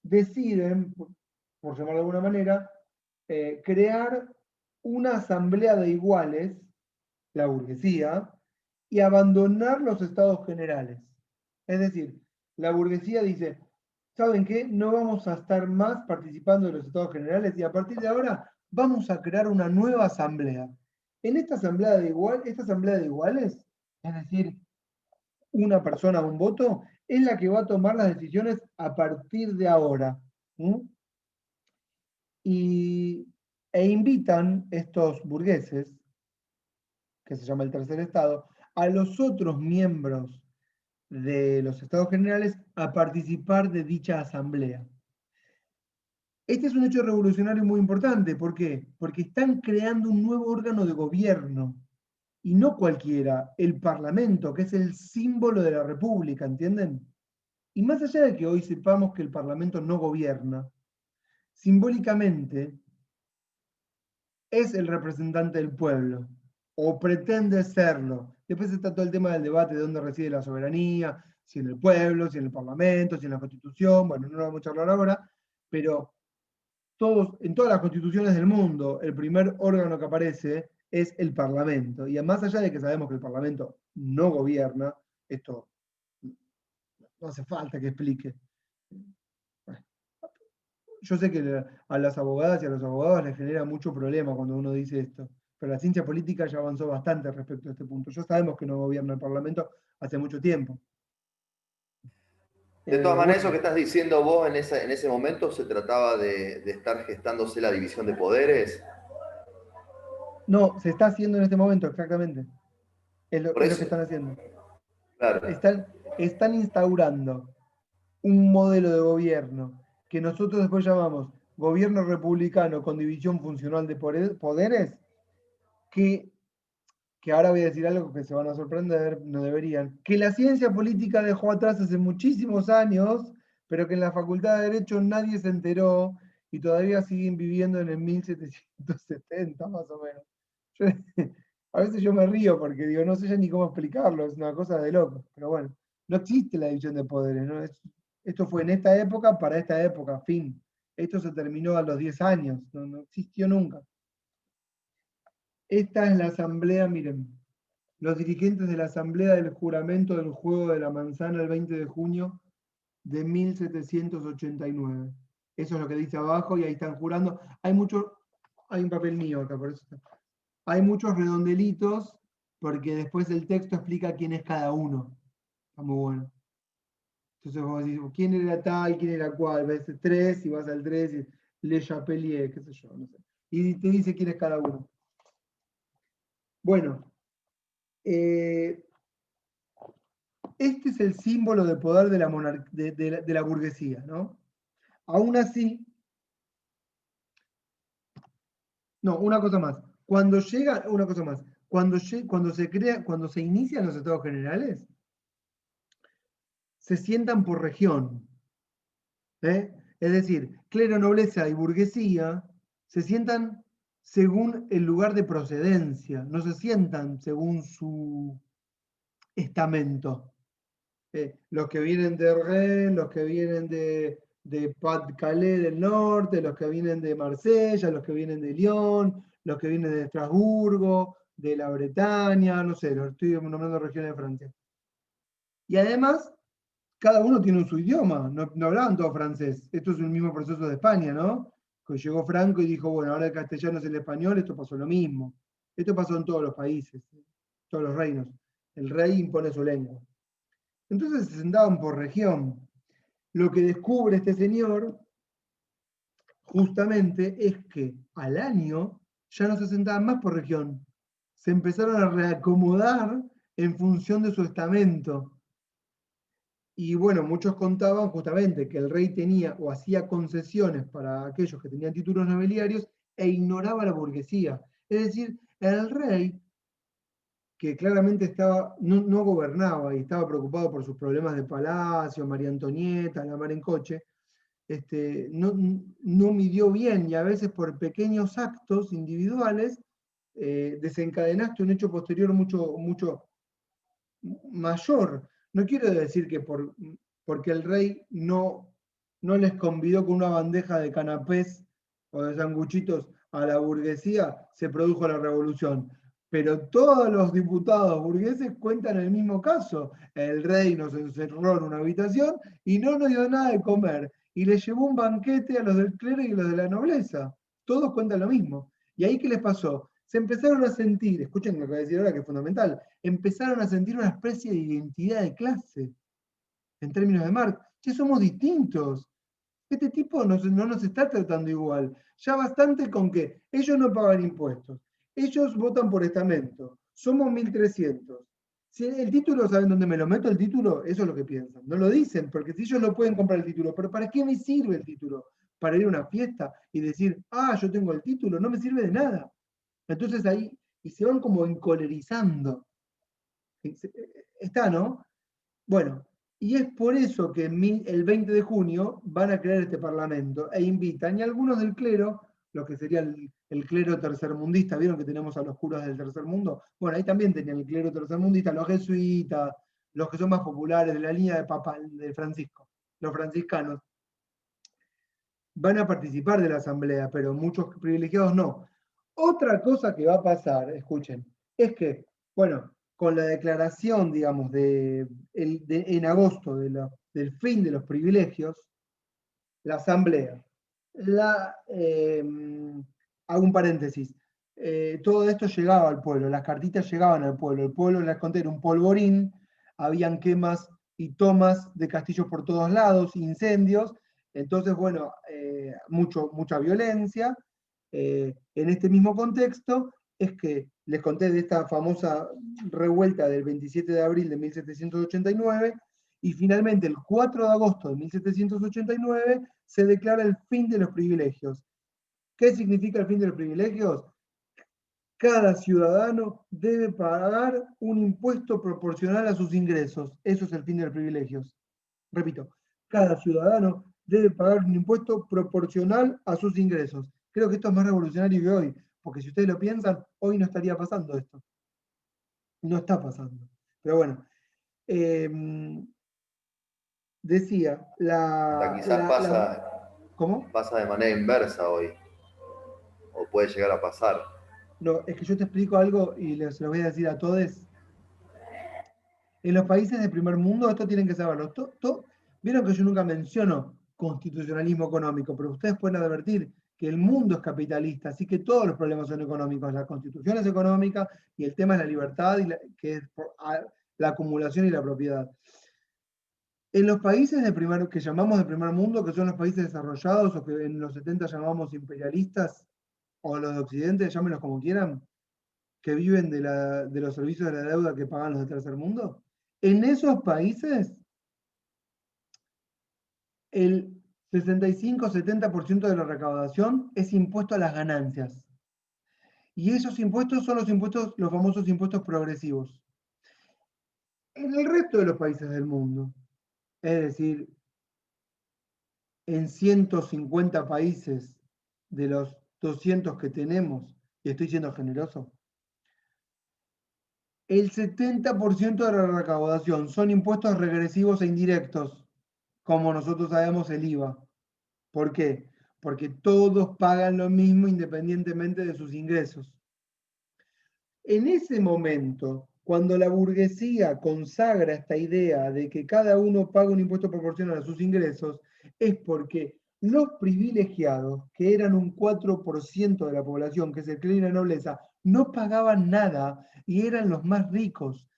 deciden, por llamarlo de alguna manera, crear una asamblea de iguales, la burguesía, y abandonar los estados generales. Es decir, la burguesía dice, ¿saben qué? No vamos a estar más participando de los estados generales y a partir de ahora vamos a crear una nueva asamblea. En esta asamblea de iguales, es decir, una persona, un voto, es la que va a tomar las decisiones a partir de ahora. E invitan estos burgueses, que se llama el tercer estado, a los otros miembros de los estados generales a participar de dicha asamblea. Este es un hecho revolucionario muy importante. ¿Por qué? Porque están creando un nuevo órgano de gobierno. Y no cualquiera, el Parlamento, que es el símbolo de la República, ¿entienden? Y más allá de que hoy sepamos que el Parlamento no gobierna, simbólicamente es el representante del pueblo, o pretende serlo. Después está todo el tema del debate de dónde reside la soberanía, si en el pueblo, si en el Parlamento, si en la Constitución, bueno, no lo vamos a hablar ahora, pero en todas las constituciones del mundo, el primer órgano que aparece es el Parlamento. Y más allá de que sabemos que el Parlamento no gobierna, esto no hace falta que explique. Yo sé que a las abogadas y a los abogados les genera mucho problema cuando uno dice esto, pero la ciencia política ya avanzó bastante respecto a este punto. Ya sabemos que no gobierna el Parlamento hace mucho tiempo. De todas maneras, eso Bueno, que estás diciendo vos en ese momento se trataba de estar gestándose la división de poderes. no, se está haciendo en este momento, exactamente. Por Es lo que eso, están haciendo. claro. Están instaurando un modelo de gobierno que nosotros después llamamos gobierno republicano con división funcional de poderes, que ahora voy a decir algo que se van a sorprender, no deberían, que la ciencia política dejó atrás hace muchísimos años, pero que en la Facultad de Derecho nadie se enteró y todavía siguen viviendo en el 1770 más o menos. A veces yo me río porque digo, no sé ya ni cómo explicarlo, es una cosa de loco, pero bueno, no existe la división de poderes, ¿no? Esto fue en esta época para esta época, fin. Esto se terminó a los 10 años, no existió nunca. Esta es la asamblea, miren, los dirigentes de la asamblea del juramento del juego de la manzana el 20 de junio de 1789. Eso es lo que dice abajo y ahí están jurando. Hay un papel mío acá, por eso está. Hay muchos redondelitos porque después el texto explica quién es cada uno. Está muy bueno. Entonces vos decís, ¿quién era tal, quién era cual? Ves 3 y vas al 3 y Le Chapelier, qué sé yo, no sé. Y te dice quién es cada uno. Bueno, este es el símbolo de poder de la burguesía, ¿no? Aún así, no, una cosa más. Cuando se inician los estados generales, se sientan por región. Es decir, clero, nobleza y burguesía se sientan según el lugar de procedencia, no se sientan según su estamento. Los que vienen de Rennes, los que vienen de Pas-de-Calais del norte, los que vienen de Marsella, los que vienen de Lyon, los que vienen de Estrasburgo, de la Bretaña, no sé, los estoy nombrando regiones de Francia. Y además, cada uno tiene su idioma, no hablaban todos francés. Esto es el mismo proceso de España, ¿no? Que llegó Franco y dijo, bueno, ahora el castellano es el español, esto pasó lo mismo. Esto pasó en todos los países, todos los reinos. El rey impone su lengua. Entonces se sentaban por región. Lo que descubre este señor, justamente, es que al año ya no se sentaban más por región. Se empezaron a reacomodar en función de su estamento. Y bueno, muchos contaban justamente que el rey tenía o hacía concesiones para aquellos que tenían títulos nobiliarios e ignoraba a la burguesía. Es decir, el rey que claramente no gobernaba y estaba preocupado por sus problemas de palacio, María Antonieta, la mar en coche, no midió bien, y a veces por pequeños actos individuales desencadenaste un hecho posterior mucho, mucho mayor. No quiero decir que porque el rey no les convidó con una bandeja de canapés o de sanguchitos a la burguesía, se produjo la revolución. Pero todos los diputados burgueses cuentan el mismo caso. El rey nos encerró en una habitación y no nos dio nada de comer. Y le llevó un banquete a los del clero y a los de la nobleza. Todos cuentan lo mismo. ¿Y ahí qué les pasó? Se empezaron a sentir, escuchen lo que voy a decir ahora que es fundamental, empezaron a sentir una especie de identidad de clase, en términos de Marx. Que somos distintos. Este tipo no nos está tratando igual. Ya bastante con que ellos no pagan impuestos, ellos votan por estamento, somos 1.300. Si el título, ¿saben dónde me lo meto el título? Eso es lo que piensan. No lo dicen, porque si ellos no pueden comprar el título, ¿pero para qué me sirve el título? ¿Para ir a una fiesta y decir, yo tengo el título? No me sirve de nada. Entonces ahí, y se van como encolerizando. Está, ¿no? Bueno, y es por eso que el 20 de junio van a crear este parlamento e invitan, y algunos del clero, lo que sería el clero tercermundista, ¿vieron que tenemos a los curas del tercer mundo? Bueno, ahí también tenían el clero tercermundista, los jesuitas, los que son más populares de la línea de papal, de Francisco, los franciscanos, van a participar de la asamblea, pero muchos privilegiados no. Otra cosa que va a pasar, escuchen, es que, bueno, con la declaración, digamos, en agosto del fin de los privilegios, la asamblea, hago un paréntesis, todo esto llegaba al pueblo, las cartitas llegaban al pueblo, el pueblo, les conté, era un polvorín, habían quemas y tomas de castillos por todos lados, incendios, entonces, bueno, mucha violencia. En este mismo contexto es que les conté de esta famosa revuelta del 27 de abril de 1789, y finalmente el 4 de agosto de 1789 se declara el fin de los privilegios. ¿Qué significa el fin de los privilegios? Cada ciudadano debe pagar un impuesto proporcional a sus ingresos. Eso es el fin de los privilegios. Repito, cada ciudadano debe pagar un impuesto proporcional a sus ingresos. Creo que esto es más revolucionario que hoy, porque si ustedes lo piensan, hoy no estaría pasando esto. No está pasando. Pero bueno, decía, Quizás ¿cómo? pasa de manera inversa hoy, o puede llegar a pasar. No, es que yo te explico algo y se lo voy a decir a todos. En los países de primer mundo, esto tienen que saberlo. Vieron que yo nunca menciono constitucionalismo económico, pero ustedes pueden advertir que el mundo es capitalista, así que todos los problemas son económicos. La constitución es económica y el tema es la libertad, que es la acumulación y la propiedad. En los países que llamamos de primer mundo, que son los países desarrollados o que en los 70 llamamos imperialistas, o los de Occidente, llámenlos como quieran, que viven de los servicios de la deuda que pagan los de tercer mundo, en esos países el 65-70% de la recaudación es impuesto a las ganancias. Y esos impuestos son los famosos impuestos progresivos. En el resto de los países del mundo, es decir, en 150 países de los 200 que tenemos, y estoy siendo generoso, el 70% de la recaudación son impuestos regresivos e indirectos, como nosotros sabemos el IVA. ¿Por qué? Porque todos pagan lo mismo independientemente de sus ingresos. En ese momento, cuando la burguesía consagra esta idea de que cada uno paga un impuesto proporcional a sus ingresos, es porque los privilegiados, que eran un 4% de la población, que es el clero y la nobleza, no pagaban nada y eran los más ricos.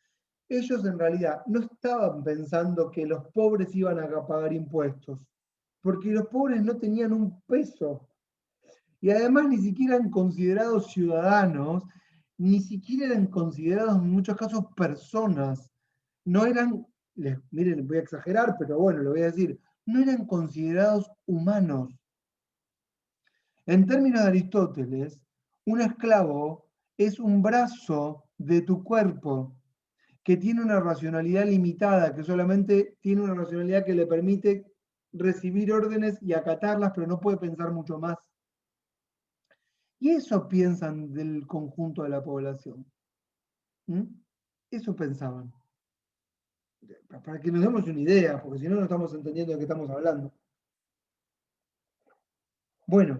Ellos en realidad no estaban pensando que los pobres iban a pagar impuestos, porque los pobres no tenían un peso. Y además ni siquiera eran considerados ciudadanos, ni siquiera eran considerados en muchos casos personas. No eran, miren, voy a exagerar, pero bueno, lo voy a decir, no eran considerados humanos. En términos de Aristóteles, un esclavo es un brazo de tu cuerpo, que tiene una racionalidad limitada, que solamente tiene una racionalidad que le permite recibir órdenes y acatarlas, pero no puede pensar mucho más. Y eso piensan del conjunto de la población. ¿Mm? Eso pensaban. Para que nos demos una idea, porque si no, no estamos entendiendo de qué estamos hablando. Bueno,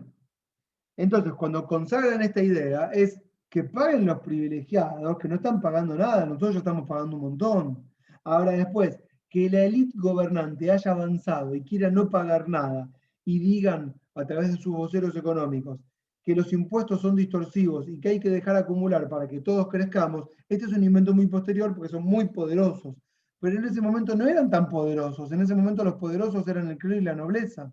entonces cuando consagran esta idea es que paguen los privilegiados, que no están pagando nada, nosotros ya estamos pagando un montón. Ahora después, que la élite gobernante haya avanzado y quiera no pagar nada y digan a través de sus voceros económicos que los impuestos son distorsivos y que hay que dejar acumular para que todos crezcamos, este es un invento muy posterior porque son muy poderosos. Pero en ese momento no eran tan poderosos, en ese momento los poderosos eran el clero y la nobleza.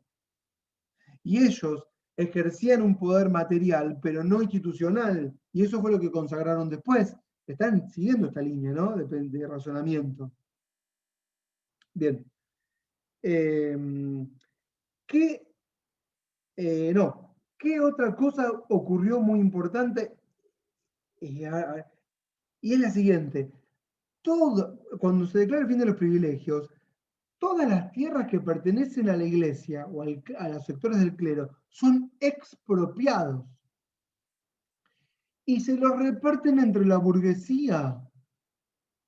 Y ellos ejercían un poder material, pero no institucional. Y eso fue lo que consagraron después. Están siguiendo esta línea, ¿no? De razonamiento. Bien. ¿Qué otra cosa ocurrió muy importante? Y es la siguiente. Cuando se declara el fin de los privilegios, todas las tierras que pertenecen a la iglesia o a los sectores del clero son expropiados y se los reparten entre la burguesía.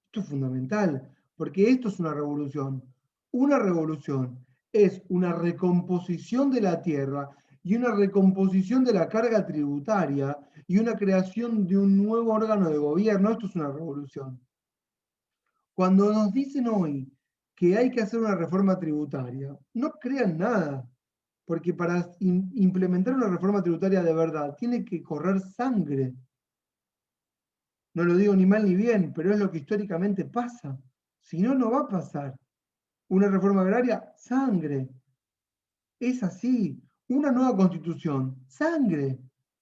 Esto es fundamental, porque esto es una revolución. Una revolución es una recomposición de la tierra y una recomposición de la carga tributaria y una creación de un nuevo órgano de gobierno. Esto es una revolución. Cuando nos dicen hoy que hay que hacer una reforma tributaria, no crean nada, porque para implementar una reforma tributaria de verdad tiene que correr sangre. No lo digo ni mal ni bien, pero es lo que históricamente pasa. Si no, no va a pasar. Una reforma agraria, sangre. Es así. Una nueva constitución, sangre.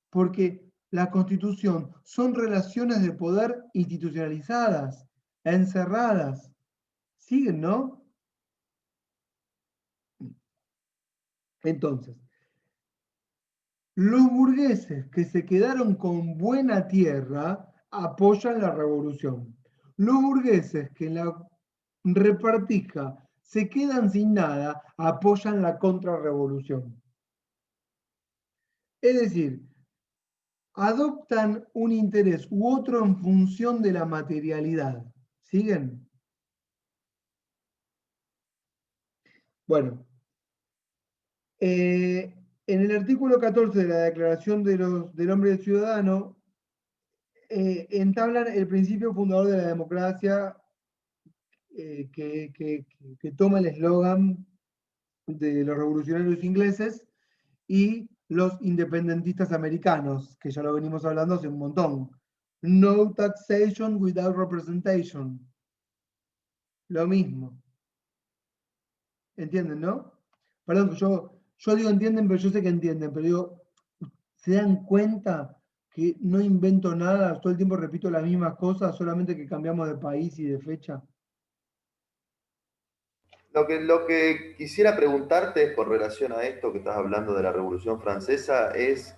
Porque la constitución son relaciones de poder institucionalizadas, encerradas. ¿Siguen, no? Entonces, los burgueses que se quedaron con buena tierra apoyan la revolución. Los burgueses que en la repartija se quedan sin nada apoyan la contrarrevolución. Es decir, adoptan un interés u otro en función de la materialidad. ¿Siguen? Bueno, en el artículo 14 de la Declaración del Hombre y del Ciudadano, entablan el principio fundador de la democracia que toma el eslogan de los revolucionarios ingleses y los independentistas americanos, que ya lo venimos hablando hace un montón. No taxation without representation. Lo mismo. ¿Entienden, no? Perdón, yo digo entienden, pero yo sé que entienden, pero digo, ¿se dan cuenta que no invento nada? Todo el tiempo repito las mismas cosas, solamente que cambiamos de país y de fecha. Lo que quisiera preguntarte con relación a esto que estás hablando de la Revolución Francesa es,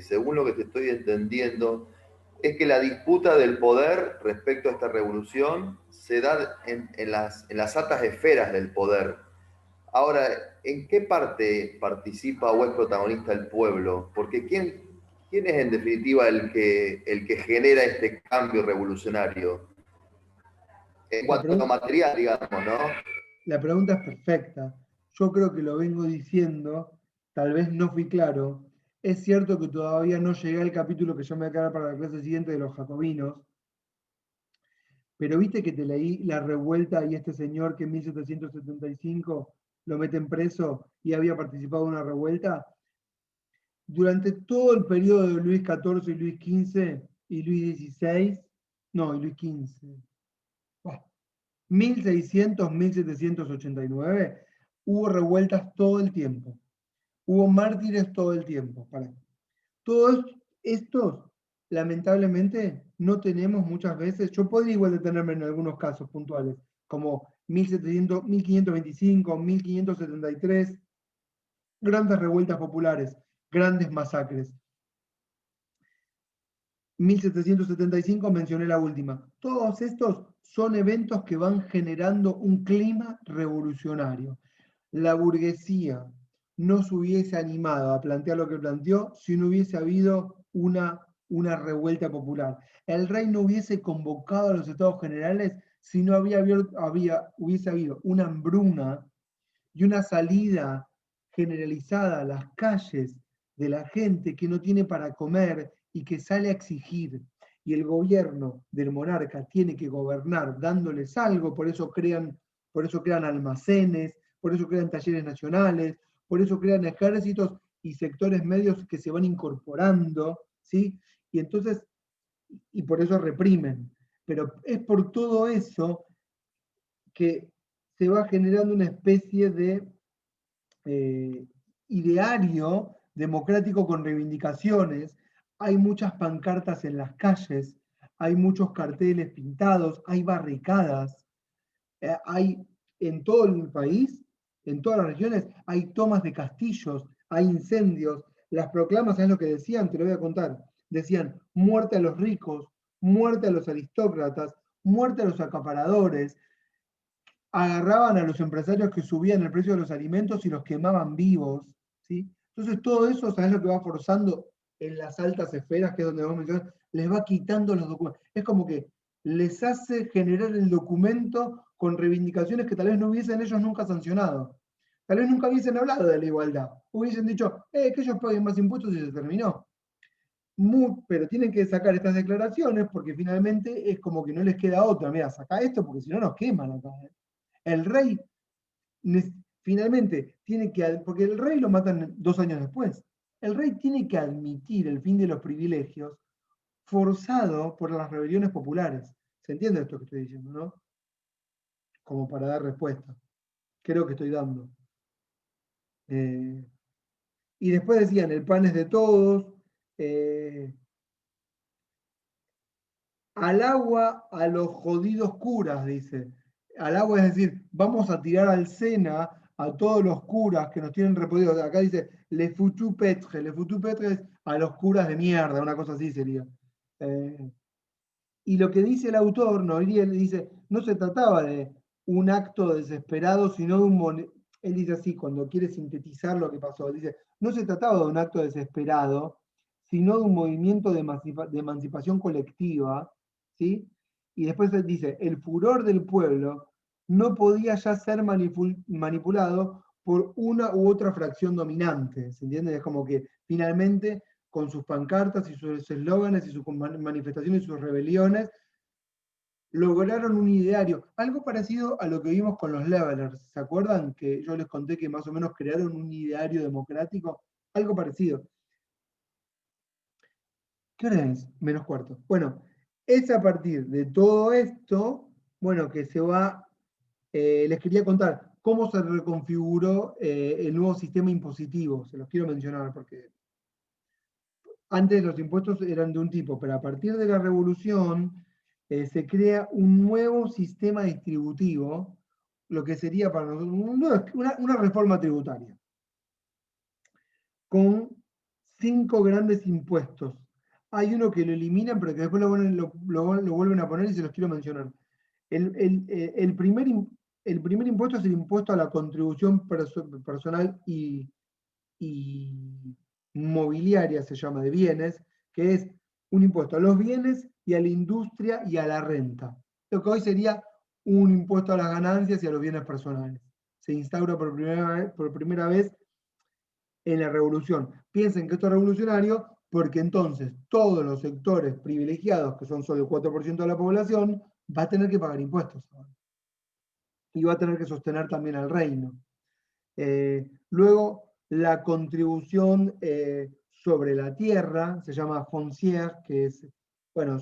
según lo que te estoy entendiendo, es que la disputa del poder respecto a esta revolución se da en las altas esferas del poder. Ahora, ¿en qué parte participa o es protagonista el pueblo? Porque ¿quién es en definitiva el que genera este cambio revolucionario? En cuanto a lo material, digamos, ¿no? La pregunta es perfecta. Yo creo que lo vengo diciendo, tal vez no fui claro. Es cierto que todavía no llegué al capítulo que yo me voy a quedar para la clase siguiente de los jacobinos, pero viste que te leí la revuelta y este señor que en 1775 lo meten preso y había participado en una revuelta. Durante todo el periodo de Luis XIV y Luis XV y Luis XVI, no, y Luis XV, 1600, 1789, hubo revueltas todo el tiempo. Hubo mártires todo el tiempo. Todos estos, lamentablemente, no tenemos muchas veces. Yo podría igual detenerme en algunos casos puntuales, como 1700, 1525, 1573, grandes revueltas populares, grandes masacres. 1775 mencioné la última. Todos estos son eventos que van generando un clima revolucionario. La burguesía no se hubiese animado a plantear lo que planteó si no hubiese habido una revuelta popular. El rey no hubiese convocado a los estados generales si no hubiese habido una hambruna y una salida generalizada a las calles de la gente que no tiene para comer y que sale a exigir. Y el gobierno del monarca tiene que gobernar dándoles algo, por eso crean almacenes, por eso crean talleres nacionales, por eso crean ejércitos y sectores medios que se van incorporando, ¿sí? Y entonces, y por eso reprimen. Pero es por todo eso que se va generando una especie de ideario democrático con reivindicaciones. Hay muchas pancartas en las calles, hay muchos carteles pintados, hay barricadas, hay en todo el país, en todas las regiones, hay tomas de castillos, hay incendios. Las proclamas, ¿sabes lo que decían? Te lo voy a contar. Decían, muerte a los ricos, muerte a los aristócratas, muerte a los acaparadores. Agarraban a los empresarios que subían el precio de los alimentos y los quemaban vivos, ¿sí? Entonces todo eso, ¿sabes lo que va forzando en las altas esferas, que es donde vamos a mencionar? Les va quitando los documentos. Es como que les hace generar el documento con reivindicaciones que tal vez no hubiesen ellos nunca sancionado. Tal vez nunca hubiesen hablado de la igualdad. Hubiesen dicho, que ellos paguen más impuestos y se terminó. Pero tienen que sacar estas declaraciones porque finalmente es como que no les queda otra. Mira, saca esto porque si no nos queman acá. El rey finalmente tiene que, porque el rey lo matan 2 años después, el rey tiene que admitir el fin de los privilegios forzado por las rebeliones populares. ¿Se entiende esto que estoy diciendo, no? Como para dar respuesta. Creo que estoy dando. Y después decían, el pan es de todos, al agua a los jodidos curas, dice. Al agua es decir, vamos a tirar al Sena a todos los curas que nos tienen repodidos. Acá dice, le foutu petre es a los curas de mierda, una cosa así sería. Y lo que dice el autor, Noiriel, dice, no se trataba de un acto desesperado, sino de un... Él dice así, cuando quiere sintetizar lo que pasó, dice, no se trataba de un acto desesperado, sino de un movimiento de emancipación colectiva, ¿sí? Y después dice, el furor del pueblo no podía ya ser manipulado por una u otra fracción dominante, ¿se entiende? Es como que finalmente con sus pancartas y sus eslóganes y sus manifestaciones y sus rebeliones, lograron un ideario, algo parecido a lo que vimos con los levelers. ¿Se acuerdan que yo les conté que más o menos crearon un ideario democrático? Algo parecido. ¿Qué hora es? -4. Bueno, es a partir de todo esto, bueno, que se va, les quería contar cómo se reconfiguró el nuevo sistema impositivo. Se los quiero mencionar porque antes los impuestos eran de un tipo, pero a partir de la revolución se crea un nuevo sistema distributivo, lo que sería para nosotros una reforma tributaria, con 5 grandes impuestos. Hay uno que lo eliminan, pero que después lo vuelven a poner y se los quiero mencionar. El primer impuesto es el impuesto a la contribución personal y mobiliaria, se llama, de bienes, que es un impuesto a los bienes y a la industria y a la renta. Lo que hoy sería un impuesto a las ganancias y a los bienes personales. Se instaura por primera vez en la revolución. Piensen que esto es revolucionario porque entonces todos los sectores privilegiados, que son solo el 4% de la población, va a tener que pagar impuestos. Y va a tener que sostener también al reino. Luego, la contribución sobre la tierra, se llama foncière, que es, bueno,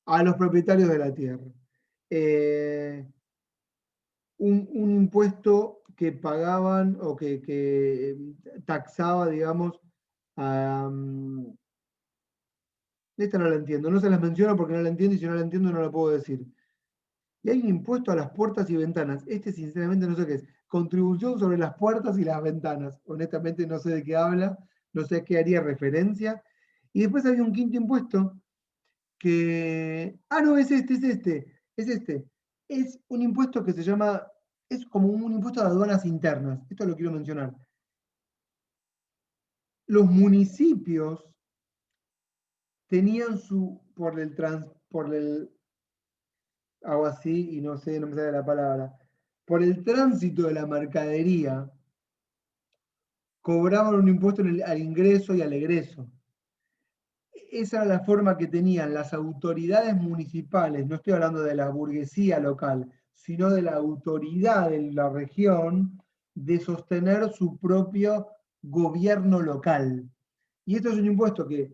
a los propietarios de la tierra. Un impuesto que pagaban o que taxaba, digamos, esta no la entiendo, no se las menciono porque no la entiendo y si no la entiendo no la puedo decir. Y hay un impuesto a las puertas y ventanas. Este sinceramente no sé qué es. Contribución sobre las puertas y las ventanas. Honestamente no sé de qué habla, no sé a qué haría referencia. Y después había un quinto impuesto que... Ah, no, es este. Es un impuesto que se llama... Es como un impuesto de aduanas internas. Esto lo quiero mencionar. Los municipios tenían hago así y no sé, no me sale la palabra. Por el tránsito de la mercadería, cobraban un impuesto al ingreso y al egreso. Esa era la forma que tenían las autoridades municipales, no estoy hablando de la burguesía local, sino de la autoridad de la región, de sostener su propio gobierno local. Y esto es un impuesto que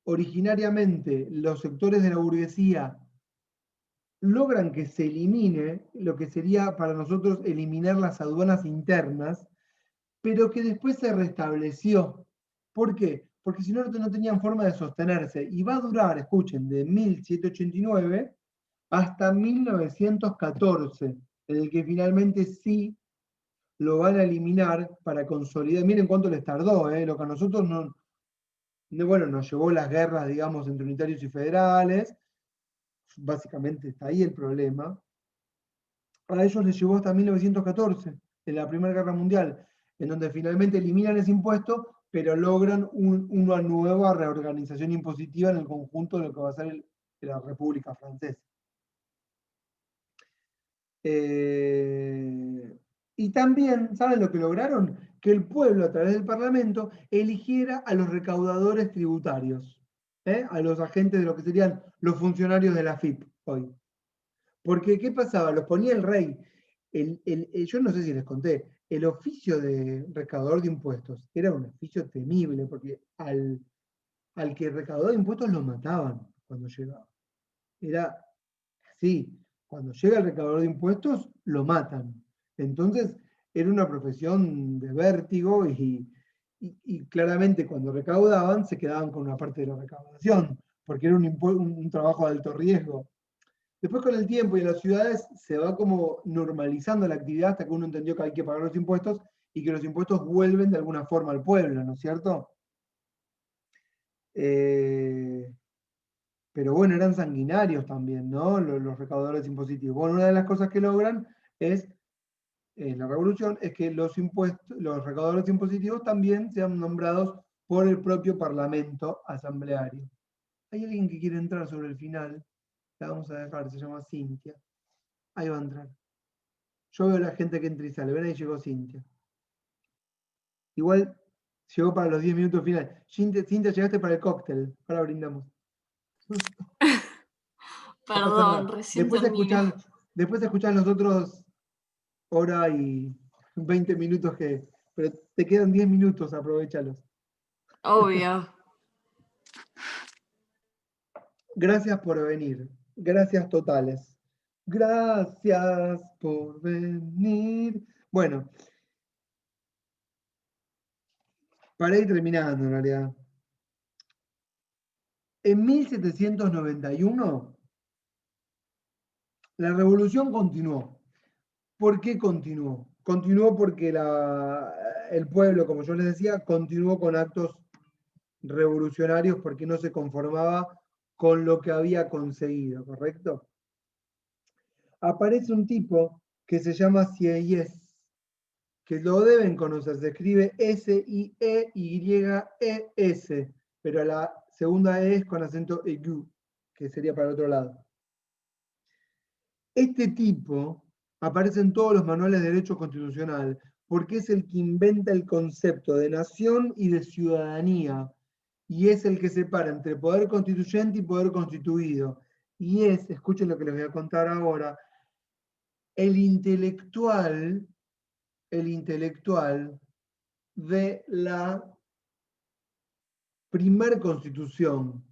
originariamente los sectores de la burguesía logran que se elimine, lo que sería para nosotros eliminar las aduanas internas, pero que después se restableció. ¿Por qué? Porque si no, no tenían forma de sostenerse. Y va a durar, escuchen, de 1789 hasta 1914, en el que finalmente sí lo van a eliminar para consolidar. Miren cuánto les tardó, lo que a nosotros bueno, nos llevó las guerras, digamos, entre unitarios y federales. Básicamente está ahí el problema. A ellos les llevó hasta 1914, en la Primera Guerra Mundial, en donde finalmente eliminan ese impuesto, pero logran una nueva reorganización impositiva en el conjunto de lo que va a ser la República Francesa. Y también, ¿saben lo que lograron? Que el pueblo, a través del Parlamento, eligiera a los recaudadores tributarios, a los agentes de lo que serían los funcionarios de la FIP hoy. Porque, ¿qué pasaba? Los ponía el rey. Yo no sé si les conté, el oficio de recaudador de impuestos era un oficio temible, porque al que recaudaba impuestos lo mataban cuando llegaba. Era, sí, cuando llega el recaudador de impuestos, lo matan. Entonces, era una profesión de vértigo y claramente cuando recaudaban, se quedaban con una parte de la recaudación, porque era un trabajo de alto riesgo. Después con el tiempo y en las ciudades se va como normalizando la actividad hasta que uno entendió que hay que pagar los impuestos y que los impuestos vuelven de alguna forma al pueblo, ¿no es cierto? Pero bueno, eran sanguinarios también, ¿no? Los recaudadores impositivos. Bueno, una de las cosas que logran es, en la revolución, es que los recaudadores impositivos también sean nombrados por el propio parlamento asambleario. ¿Hay alguien que quiere entrar sobre el final? La vamos a dejar, se llama Cintia. Ahí va a entrar. Yo veo a la gente que entra y sale. Ven, ahí llegó Cintia. Igual llegó para los 10 minutos finales. Cintia, llegaste para el cóctel. Ahora brindamos. Perdón, recién termino. Después escuchás los otros hora y 20 minutos pero te quedan 10 minutos, aprovechalos. Obvio. Gracias por venir. Gracias totales. Gracias por venir. Bueno, para ir terminando en realidad. En 1791, la revolución continuó. ¿Por qué continuó? Continuó porque el pueblo, como yo les decía, continuó con actos revolucionarios porque no se conformaba con lo que había conseguido, ¿correcto? Aparece un tipo que se llama Sieyès, que lo deben conocer, se escribe S-I-E-Y-E-S, pero la segunda E es con acento aigu, que sería para el otro lado. Este tipo aparece en todos los manuales de derecho constitucional porque es el que inventa el concepto de nación y de ciudadanía, y es el que separa entre poder constituyente y poder constituido. Y es, escuchen lo que les voy a contar ahora, el intelectual de la primer constitución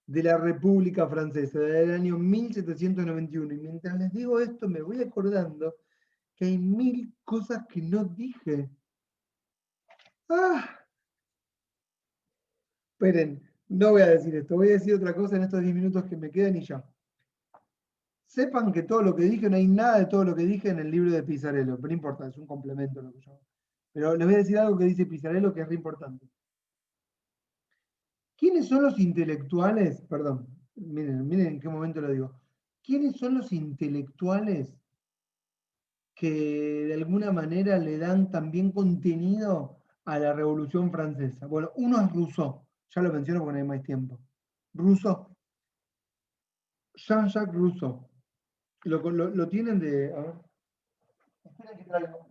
de la República Francesa del año 1791. Y mientras les digo esto, me voy acordando que hay 1000 cosas que no dije. Esperen, no voy a decir esto, voy a decir otra cosa en estos 10 minutos que me quedan y ya. Sepan que todo lo que dije, no hay nada de todo lo que dije en el libro de Pizarello, pero no importa, es un complemento lo que yo hago. Pero les voy a decir algo que dice Pizarello que es re importante. ¿Quiénes son los intelectuales? Perdón, miren en qué momento lo digo. ¿Quiénes son los intelectuales que de alguna manera le dan también contenido a la Revolución Francesa? Bueno, uno es Rousseau, ya lo menciono porque no hay más tiempo. Rousseau, Jean-Jacques Rousseau. Lo tienen de... A ver. Esperen que traigo.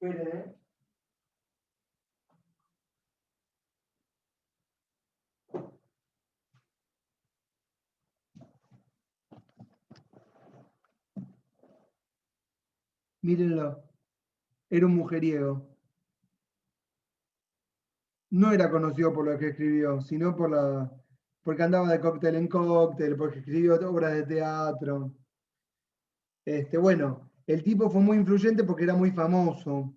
Esperen, Mírenlo. Era un mujeriego. No era conocido por lo que escribió, sino porque andaba de cóctel en cóctel, porque escribió obras de teatro. Bueno, el tipo fue muy influyente porque era muy famoso.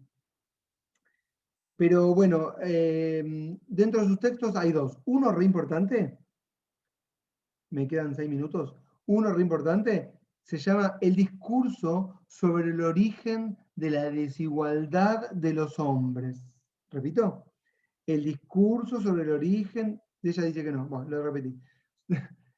Pero bueno, dentro de sus textos hay dos. Uno re importante, me quedan 6 minutos. Uno re importante se llama El discurso sobre el origen de la desigualdad de los hombres. Repito, el discurso sobre el origen, ella dice que no, bueno, lo repetí.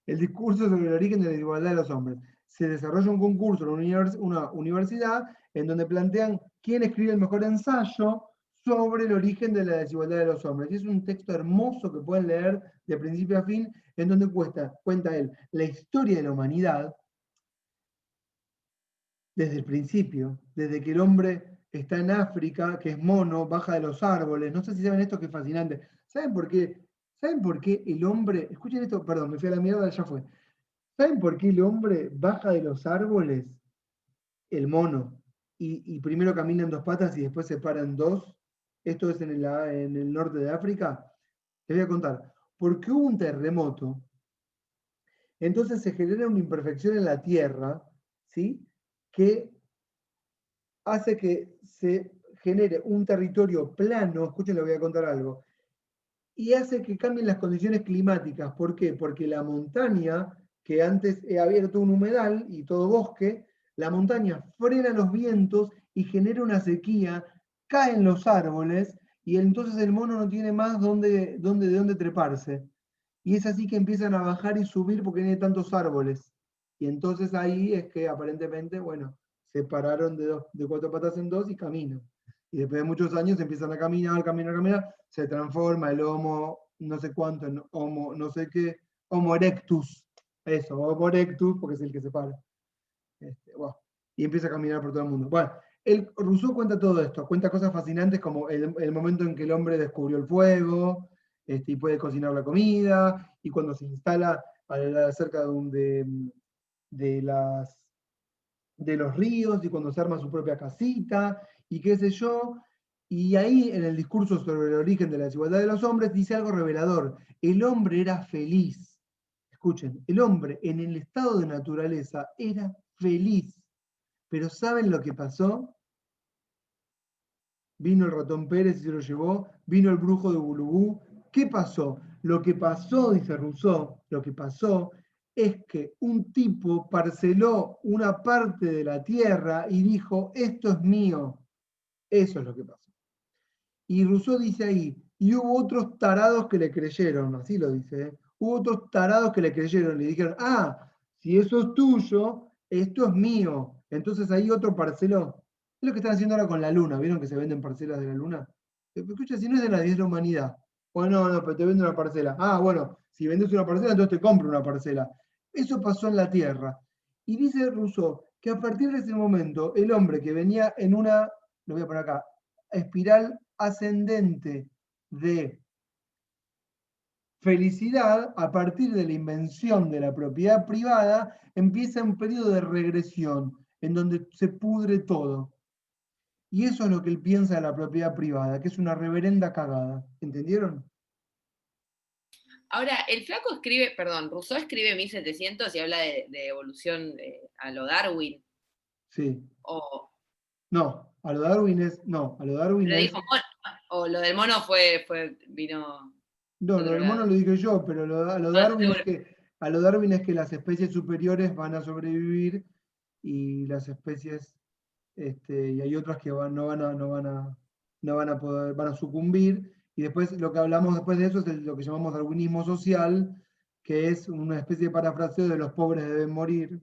El discurso sobre el origen de la desigualdad de los hombres. Se desarrolla un concurso en una universidad en donde plantean quién escribe el mejor ensayo sobre el origen de la desigualdad de los hombres. Y es un texto hermoso que pueden leer de principio a fin, en donde cuenta él la historia de la humanidad desde el principio, desde que el hombre está en África, que es mono, baja de los árboles. No sé si saben esto, que es fascinante. ¿Saben por qué? ¿Saben por qué el hombre, escuchen esto, perdón, me fui a la mierda, ya fue. ¿Saben por qué el hombre baja de los árboles, el mono, y primero camina en dos patas y después se para en dos? Esto es en el norte de África. Les voy a contar. Porque hubo un terremoto, entonces se genera una imperfección en la tierra, ¿sí? Que hace que se genere un territorio plano, escuchen, les voy a contar algo, y hace que cambien las condiciones climáticas. ¿Por qué? Porque la montaña, que antes había todo un humedal y todo bosque, la montaña frena los vientos y genera una sequía, caen los árboles, y entonces el mono no tiene más de dónde treparse. Y es así que empiezan a bajar y subir porque no hay tantos árboles. Y entonces ahí es que aparentemente, bueno, se pararon de cuatro patas en dos y caminan. Y después de muchos años empiezan a caminar, se transforma el Homo, no sé cuánto, en Homo, no sé qué, Homo erectus. Eso, Homo erectus, porque es el que se para. Wow. Y empieza a caminar por todo el mundo. Bueno, Rousseau cuenta todo esto, cuenta cosas fascinantes como el momento en que el hombre descubrió el fuego, y puede cocinar la comida, y cuando se instala cerca de los ríos, y cuando se arma su propia casita, y qué sé yo. Y ahí, en el discurso sobre el origen de la desigualdad de los hombres, dice algo revelador. El hombre era feliz. Escuchen, el hombre en el estado de naturaleza era feliz. Pero ¿saben lo que pasó? Vino el ratón Pérez y se lo llevó, vino el brujo de Bulubú. ¿Qué pasó? Lo que pasó, dice Rousseau, lo que pasó es que un tipo parceló una parte de la tierra y dijo, esto es mío. Eso es lo que pasó. Y Rousseau dice ahí, y hubo otros tarados que le creyeron, así lo dice, ¿eh? Hubo otros tarados que le creyeron, le dijeron, si eso es tuyo, esto es mío. Entonces ahí otro parceló. Es lo que están haciendo ahora con la luna. ¿Vieron que se venden parcelas de la luna? Escucha, si no es de nadie, es de la humanidad. Bueno, no, pero te vendo una parcela. Bueno, si vendes una parcela, entonces te compro una parcela. Eso pasó en la Tierra. Y dice Rousseau que a partir de ese momento, el hombre que venía en una, lo voy a poner acá, espiral ascendente de felicidad, a partir de la invención de la propiedad privada, empieza un periodo de regresión, en donde se pudre todo. Y eso es lo que él piensa de la propiedad privada, que es una reverenda cagada. ¿Entendieron? Ahora, el flaco escribe, perdón, Rousseau escribe 1700 y habla de evolución a lo Darwin. Sí. O, No, a lo Darwin es. No, a lo Darwin pero es. dijo, o lo del mono vino. No, lo del mono lo dije yo, pero a lo Darwin seguro. es que. A lo Darwin es que las especies superiores van a sobrevivir y las especies y hay otras que no van a poder, van a sucumbir. Y después lo que hablamos después de eso es lo que llamamos darwinismo social, que es una especie de parafraseo de los pobres deben morir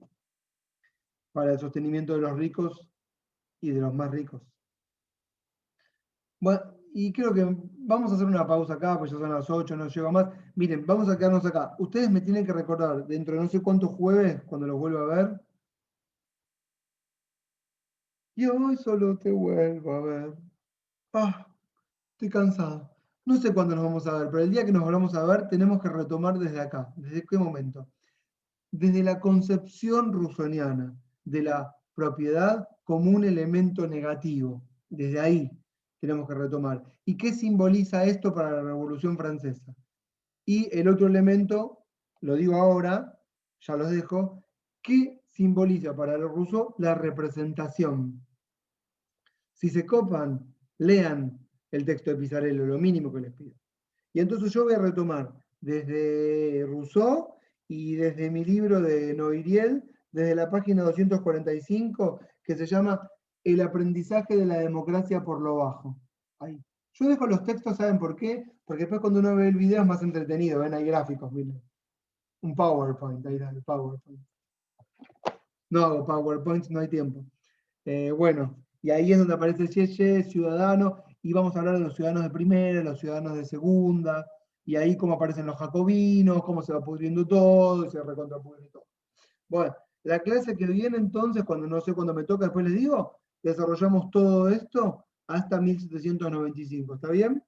para el sostenimiento de los ricos y de los más ricos. Bueno, y creo que vamos a hacer una pausa acá, pues ya son las 8, no llego más. Miren, vamos a quedarnos acá. Ustedes me tienen que recordar, dentro de no sé cuántos jueves, cuando los vuelva a ver, y hoy solo te vuelvo a ver. Estoy cansado. No sé cuándo nos vamos a ver, pero el día que nos volvamos a ver tenemos que retomar desde acá. ¿Desde qué momento? Desde la concepción rusoniana de la propiedad como un elemento negativo. Desde ahí tenemos que retomar. ¿Y qué simboliza esto para la Revolución Francesa? Y el otro elemento, lo digo ahora, ya los dejo, ¿qué simboliza para el Rousseau la representación? Si se copan, lean el texto de Pisarello, lo mínimo que les pido. Y entonces yo voy a retomar desde Rousseau y desde mi libro de Noiriel, desde la página 245, que se llama El aprendizaje de la democracia por lo bajo. Ahí. Yo dejo los textos, ¿saben por qué? Porque después cuando uno ve el video es más entretenido, ven, hay gráficos, miren. Un PowerPoint, ahí está, el PowerPoint. No hago PowerPoint, no hay tiempo. Bueno, y ahí es donde aparece Yeye, ciudadano, y vamos a hablar de los ciudadanos de primera, los ciudadanos de segunda, y ahí cómo aparecen los jacobinos, cómo se va pudriendo todo, y se recontrapudre todo. Bueno, la clase que viene entonces, cuando no sé cuándo me toca, después les digo, desarrollamos todo esto hasta 1795, ¿está bien?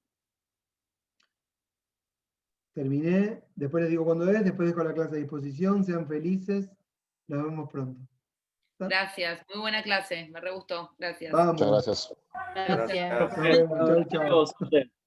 Terminé, después les digo cuándo es, después dejo la clase a disposición, sean felices, nos vemos pronto. Gracias, muy buena clase, me re gustó, gracias. Vamos. Muchas gracias. Gracias. Nos vemos, chau, chau. Chao.